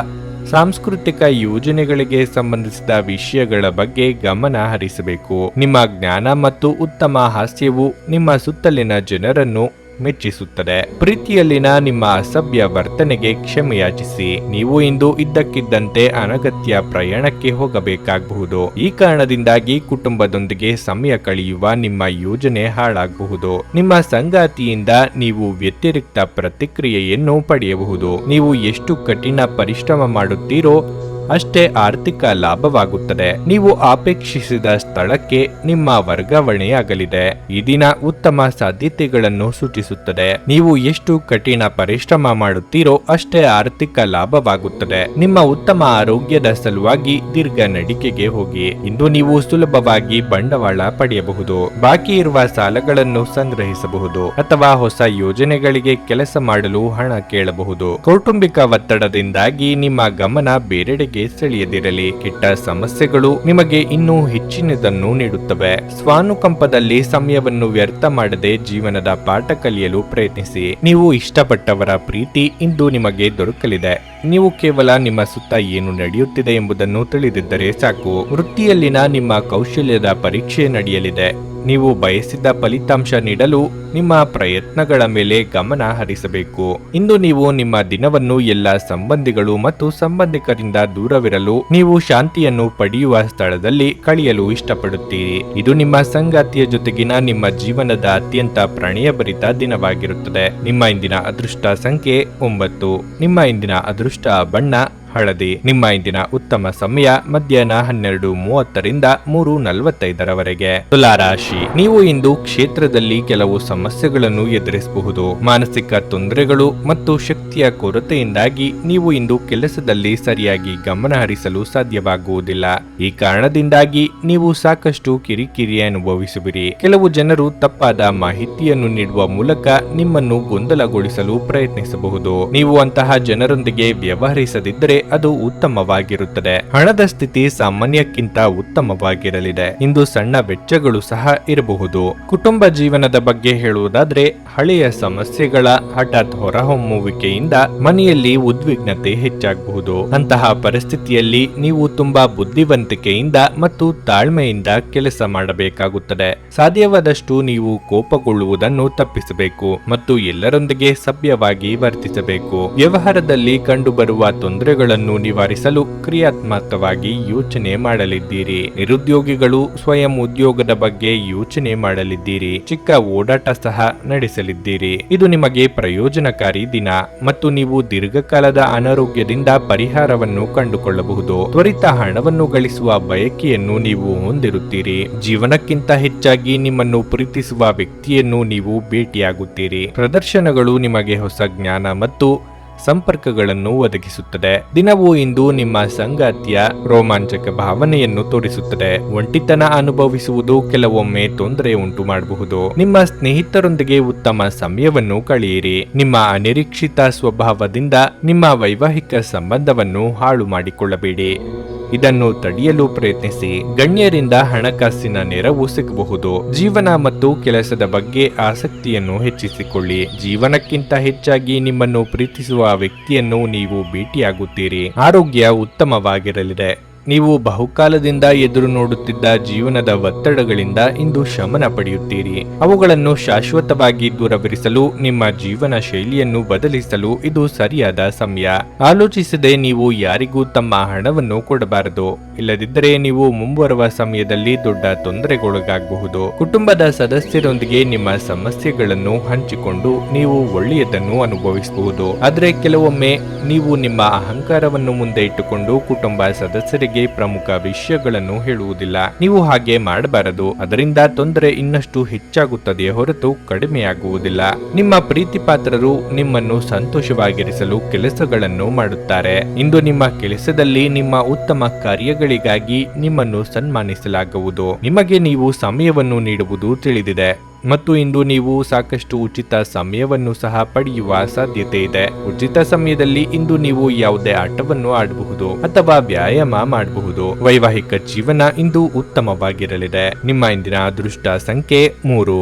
Speaker 1: ಸಾಂಸ್ಕೃತಿಕ ಯೋಜನೆಗಳಿಗೆ ಸಂಬಂಧಿಸಿದ ವಿಷಯಗಳ ಬಗ್ಗೆ ಗಮನ ಹರಿಸಬೇಕು. ನಿಮ್ಮ ಜ್ಞಾನ ಮತ್ತು ಉತ್ತಮ ಹಾಸ್ಯವು ನಿಮ್ಮ ಸುತ್ತಲಿನ ಜನರನ್ನು ಮೆಚ್ಚಿಸುತ್ತದೆ. ಪ್ರೀತಿಯಲ್ಲಿನ ನಿಮ್ಮ ಅಸಭ್ಯ ವರ್ತನೆಗೆ ಕ್ಷಮೆಯಾಚಿಸಿ. ನೀವು ಇಂದು ಇದ್ದಕ್ಕಿದ್ದಂತೆ ಅನಗತ್ಯ ಪ್ರಯಾಣಕ್ಕೆ ಹೋಗಬೇಕಾಗಬಹುದು. ಈ ಕಾರಣದಿಂದಾಗಿ ಕುಟುಂಬದೊಂದಿಗೆ ಸಮಯ ಕಳೆಯುವ ನಿಮ್ಮ ಯೋಜನೆ ಹಾಳಾಗಬಹುದು. ನಿಮ್ಮ ಸಂಗಾತಿಯಿಂದ ನೀವು ವ್ಯತಿರಿಕ್ತ ಪ್ರತಿಕ್ರಿಯೆಯನ್ನು ಪಡೆಯಬಹುದು. ನೀವು ಎಷ್ಟು ಕಠಿಣ ಪರಿಶ್ರಮ ಮಾಡುತ್ತೀರೋ ಅಷ್ಟೇ ಆರ್ಥಿಕ ಲಾಭವಾಗುತ್ತದೆ. ನೀವು ಅಪೇಕ್ಷಿಸಿದ ಸ್ಥಳಕ್ಕೆ ನಿಮ್ಮ ವರ್ಗಾವಣೆಯಾಗಲಿದೆ. ಈ ದಿನ ಉತ್ತಮ ಸಾಧ್ಯತೆಗಳನ್ನು ಸೂಚಿಸುತ್ತದೆ. ನೀವು ಎಷ್ಟು ಕಠಿಣ ಪರಿಶ್ರಮ ಮಾಡುತ್ತೀರೋ ಅಷ್ಟೇ ಆರ್ಥಿಕ ಲಾಭವಾಗುತ್ತದೆ. ನಿಮ್ಮ ಉತ್ತಮ ಆರೋಗ್ಯದ ಸಲುವಾಗಿ ದೀರ್ಘ ನಡಿಗೆಗೆ ಹೋಗಿ. ಇಂದು ನೀವು ಸುಲಭವಾಗಿ ಬಂಡವಾಳ ಪಡೆಯಬಹುದು. ಬಾಕಿ ಇರುವ ಸಾಲಗಳನ್ನು ಸಂಗ್ರಹಿಸಬಹುದು ಅಥವಾ ಹೊಸ ಯೋಜನೆಗಳಿಗೆ ಕೆಲಸ ಮಾಡಲು ಹಣ ಕೇಳಬಹುದು. ಕೌಟುಂಬಿಕ ಒತ್ತಡದಿಂದಾಗಿ ನಿಮ್ಮ ಗಮನ ಬೇರೆಡೆಗೆ ಸೆಳೆಯದಿರಲಿ. ಕೆಟ್ಟ ಸಮಸ್ಯೆಗಳು ನಿಮಗೆ ಇನ್ನೂ ಹೆಚ್ಚಿನದನ್ನು ನೀಡುತ್ತವೆ. ಸ್ವಾನುಕಂಪದಲ್ಲಿ ಸಮಯವನ್ನು ವ್ಯರ್ಥ ಮಾಡದೆ ಜೀವನದ ಪಾಠ ಕಲಿಯಲು ಪ್ರಯತ್ನಿಸಿ. ನೀವು ಇಷ್ಟಪಟ್ಟವರ ಪ್ರೀತಿ ಇಂದು ನಿಮಗೆ ದೊರಕಲಿದೆ. ನೀವು ಕೇವಲ ನಿಮ್ಮ ಸುತ್ತ ಏನು ನಡೆಯುತ್ತಿದೆ ಎಂಬುದನ್ನು ತಿಳಿದಿದ್ದರೆ ಸಾಕು. ವೃತ್ತಿಯಲ್ಲಿನ ನಿಮ್ಮ ಕೌಶಲ್ಯದ ಪರೀಕ್ಷೆ ನಡೆಯಲಿದೆ. ನೀವು ಬಯಸಿದ ಫಲಿತಾಂಶ ನೀಡಲು ನಿಮ್ಮ ಪ್ರಯತ್ನಗಳ ಮೇಲೆ ಗಮನ ಹರಿಸಬೇಕು. ಇಂದು ನೀವು ನಿಮ್ಮ ದಿನವನ್ನು ಎಲ್ಲ ಸಂಬಂಧಿಗಳು ಮತ್ತು ಸಂಬಂಧಿಕರಿಂದ ದೂರವಿರಲು ನೀವು ಶಾಂತಿಯನ್ನು ಪಡೆಯುವ ಸ್ಥಳದಲ್ಲಿ ಕಳೆಯಲು ಇಷ್ಟಪಡುತ್ತೀರಿ. ಇದು ನಿಮ್ಮ ಸಂಗಾತಿಯ ಜೊತೆಗಿನ ನಿಮ್ಮ ಜೀವನದ ಅತ್ಯಂತ ಪ್ರಣಯಭರಿತ ದಿನವಾಗಿರುತ್ತದೆ. ನಿಮ್ಮ ಇಂದಿನ ಅದೃಷ್ಟ ಸಂಖ್ಯೆ 9. ನಿಮ್ಮ ಇಂದಿನ ಅದೃಷ್ಟ ಬಣ್ಣ ಹಳದಿ. ನಿಮ್ಮ ಇಂದಿನ ಉತ್ತಮ ಸಮಯ ಮಧ್ಯಾಹ್ನ 12:30ರಿಂದ 3:45ರವರೆಗೆ. ತುಲಾರಾಶಿ. ನೀವು ಇಂದು ಕ್ಷೇತ್ರದಲ್ಲಿ ಕೆಲವು ಸಮಸ್ಯೆಗಳನ್ನು ಎದುರಿಸಬಹುದು. ಮಾನಸಿಕ ತೊಂದರೆಗಳು ಮತ್ತು ಶಕ್ತಿಯ ಕೊರತೆಯಿಂದಾಗಿ ನೀವು ಇಂದು ಕೆಲಸದಲ್ಲಿ ಸರಿಯಾಗಿ ಗಮನ ಹರಿಸಲು ಸಾಧ್ಯವಾಗುವುದಿಲ್ಲ. ಈ ಕಾರಣದಿಂದಾಗಿ ನೀವು ಸಾಕಷ್ಟು ಕಿರಿಕಿರಿ ಅನುಭವಿಸುವಿರಿ. ಕೆಲವು ಜನರು ತಪ್ಪಾದ ಮಾಹಿತಿಯನ್ನು ನೀಡುವ ಮೂಲಕ ನಿಮ್ಮನ್ನು ಗೊಂದಲಗೊಳಿಸಲು ಪ್ರಯತ್ನಿಸಬಹುದು. ನೀವು ಅಂತಹ ಜನರೊಂದಿಗೆ ವ್ಯವಹರಿಸದಿದ್ದರೆ ಅದು ಉತ್ತಮವಾಗಿರುತ್ತದೆ. ಹಣದ ಸ್ಥಿತಿ ಸಾಮಾನ್ಯಕ್ಕಿಂತ ಉತ್ತಮವಾಗಿರಲಿದೆ. ಇಂದು ಸಣ್ಣ ವೆಚ್ಚಗಳು ಸಹ ಇರಬಹುದು. ಕುಟುಂಬ ಜೀವನದ ಬಗ್ಗೆ ಹೇಳುವುದಾದ್ರೆ, ಹಳೆಯ ಸಮಸ್ಯೆಗಳ ಹಠಾತ್ ಹೊರಹೊಮ್ಮುವಿಕೆಯಿಂದ ಮನೆಯಲ್ಲಿ ಉದ್ವಿಗ್ನತೆ ಹೆಚ್ಚಾಗಬಹುದು. ಅಂತಹ ಪರಿಸ್ಥಿತಿಯಲ್ಲಿ ನೀವು ತುಂಬಾ ಬುದ್ಧಿವಂತಿಕೆಯಿಂದ ಮತ್ತು ತಾಳ್ಮೆಯಿಂದ ಕೆಲಸ ಮಾಡಬೇಕಾಗುತ್ತದೆ. ಸಾಧ್ಯವಾದಷ್ಟು ನೀವು ಕೋಪಗೊಳ್ಳುವುದನ್ನು ತಪ್ಪಿಸಬೇಕು ಮತ್ತು ಎಲ್ಲರೊಂದಿಗೆ ಸಭ್ಯವಾಗಿ ವರ್ತಿಸಬೇಕು. ವ್ಯವಹಾರದಲ್ಲಿ ಕಂಡುಬರುವ ತೊಂದರೆಗಳನ್ನು ನಿವಾರಿಸಲು ಕ್ರಿಯಾತ್ಮಕವಾಗಿ ಯೋಚನೆ ಮಾಡಲಿದ್ದೀರಿ. ನಿರುದ್ಯೋಗಿಗಳು ಸ್ವಯಂ ಉದ್ಯೋಗದ ಬಗ್ಗೆ ಯೋಚನೆ ಮಾಡಲಿದ್ದೀರಿ. ಚಿಕ್ಕ ಓಡಾಟ ಸಹ ನಡೆಸಲಿದ್ದೀರಿ. ಇದು ನಿಮಗೆ ಪ್ರಯೋಜನಕಾರಿ ದಿನ ಮತ್ತು ನೀವು ದೀರ್ಘಕಾಲದ ಅನಾರೋಗ್ಯದಿಂದ ಪರಿಹಾರವನ್ನು ಕಂಡುಕೊಳ್ಳಬಹುದು. ತ್ವರಿತ ಹಣವನ್ನು ಗಳಿಸುವ ಬಯಕೆಯನ್ನು ನೀವು ಹೊಂದಿರುತ್ತೀರಿ. ಜೀವನಕ್ಕಿಂತ ಹೆಚ್ಚಾಗಿ ನಿಮ್ಮನ್ನು ಪ್ರೀತಿಸುವ ವ್ಯಕ್ತಿಯನ್ನು ನೀವು ಭೇಟಿಯಾಗುತ್ತೀರಿ. ಪ್ರದರ್ಶನಗಳು ನಿಮಗೆ ಹೊಸ ಜ್ಞಾನ ಮತ್ತು ಸಂಪರ್ಕಗಳನ್ನು ಒದಗಿಸುತ್ತದೆ. ದಿನವೂ ಇಂದು ನಿಮ್ಮ ಸಂಗಾತಿಯ ರೋಮಾಂಚಕ ಭಾವನೆಯನ್ನು ತೋರಿಸುತ್ತದೆ. ಒಂಟಿತನ ಅನುಭವಿಸುವುದು ಕೆಲವೊಮ್ಮೆ ತೊಂದರೆ ಉಂಟು ಮಾಡಬಹುದು. ನಿಮ್ಮ ಸ್ನೇಹಿತರೊಂದಿಗೆ ಉತ್ತಮ ಸಮಯವನ್ನು ಕಳೆಯಿರಿ. ನಿಮ್ಮ ಅನಿರೀಕ್ಷಿತ ಸ್ವಭಾವದಿಂದ ನಿಮ್ಮ ವೈವಾಹಿಕ ಸಂಬಂಧವನ್ನು ಹಾಳು ಮಾಡಿಕೊಳ್ಳಬೇಡಿ. ಇದನ್ನು ತಡೆಯಲು ಪ್ರಯತ್ನಿಸಿ. ಗಣ್ಯರಿಂದ ಹಣಕಾಸಿನ ನೆರವು ಸಿಗಬಹುದು. ಜೀವನ ಮತ್ತು ಕೆಲಸದ ಬಗ್ಗೆ ಆಸಕ್ತಿಯನ್ನು ಹೆಚ್ಚಿಸಿಕೊಳ್ಳಿ. ಜೀವನಕ್ಕಿಂತ ಹೆಚ್ಚಾಗಿ ನಿಮ್ಮನ್ನು ಪ್ರೀತಿಸುವ ವ್ಯಕ್ತಿಯನ್ನು ನೀವು ಭೇಟಿಯಾಗುತ್ತೀರಿ. ಆರೋಗ್ಯ ಉತ್ತಮವಾಗಿರಲಿದೆ. ನೀವು ಬಹುಕಾಲದಿಂದ ಎದುರು ನೋಡುತ್ತಿದ್ದ ಜೀವನದ ಒತ್ತಡಗಳಿಂದ ಇಂದು ಶಮನ ಪಡೆಯುತ್ತೀರಿ. ಅವುಗಳನ್ನು ಶಾಶ್ವತವಾಗಿ ದೂರವಿರಿಸಲು ನಿಮ್ಮ ಜೀವನ ಶೈಲಿಯನ್ನು ಬದಲಿಸಲು ಇದು ಸರಿಯಾದ ಸಮಯ. ಆಲೋಚಿಸದೆ ನೀವು ಯಾರಿಗೂ ತಮ್ಮ ಹಣವನ್ನು ಕೊಡಬಾರದು. ಇಲ್ಲದಿದ್ದರೆ ನೀವು ಮುಂಬರುವ ಸಮಯದಲ್ಲಿ ದೊಡ್ಡ ತೊಂದರೆಗೊಳಗಾಗಬಹುದು. ಕುಟುಂಬದ ಸದಸ್ಯರೊಂದಿಗೆ ನಿಮ್ಮ ಸಮಸ್ಯೆಗಳನ್ನು ಹಂಚಿಕೊಂಡು ನೀವು ಒಳ್ಳೆಯದನ್ನು ಅನುಭವಿಸಬಹುದು. ಆದರೆ ಕೆಲವೊಮ್ಮೆ ನೀವು ನಿಮ್ಮ ಅಹಂಕಾರವನ್ನು ಮುಂದೆ ಇಟ್ಟುಕೊಂಡು ಕುಟುಂಬ ಸದಸ್ಯರಿಗೆ ಪ್ರಮುಖ ವಿಷಯಗಳನ್ನು ಹೇಳುವುದಿಲ್ಲ. ನೀವು ಹಾಗೆ ಮಾಡಬಾರದು. ಅದರಿಂದ ತೊಂದರೆ ಇನ್ನಷ್ಟು ಹೆಚ್ಚಾಗುತ್ತದೆ ಹೊರತು ಕಡಿಮೆಯಾಗುವುದಿಲ್ಲ. ನಿಮ್ಮ ಪ್ರೀತಿ ಪಾತ್ರರು ನಿಮ್ಮನ್ನು ಸಂತೋಷವಾಗಿರಿಸಲು ಕೆಲಸಗಳನ್ನು ಮಾಡುತ್ತಾರೆ. ಇಂದು ನಿಮ್ಮ ಕೆಲಸದಲ್ಲಿ ನಿಮ್ಮ ಉತ್ತಮ ಕಾರ್ಯಗಳಿಗಾಗಿ ನಿಮ್ಮನ್ನು ಸನ್ಮಾನಿಸಲಾಗುವುದು. ನಿಮಗೆ ನೀವು ಸಮಯವನ್ನು ನೀಡುವುದು ತಿಳಿದಿದೆ ಮತ್ತು ಇಂದು ನೀವು ಸಾಕಷ್ಟು ಉಚಿತ ಸಮಯವನ್ನು ಸಹ ಪಡೆಯುವ ಸಾಧ್ಯತೆ ಇದೆ. ಉಚಿತ ಸಮಯದಲ್ಲಿ ಇಂದು ನೀವು ಯಾವುದೇ ಆಟವನ್ನು ಆಡಬಹುದು ಅಥವಾ ವ್ಯಾಯಾಮ ಮಾಡಬಹುದು. ವೈವಾಹಿಕ ಜೀವನ ಇಂದು ಉತ್ತಮವಾಗಿರಲಿದೆ. ನಿಮ್ಮ ಇಂದಿನ ಅದೃಷ್ಟ ಸಂಖ್ಯೆ 3.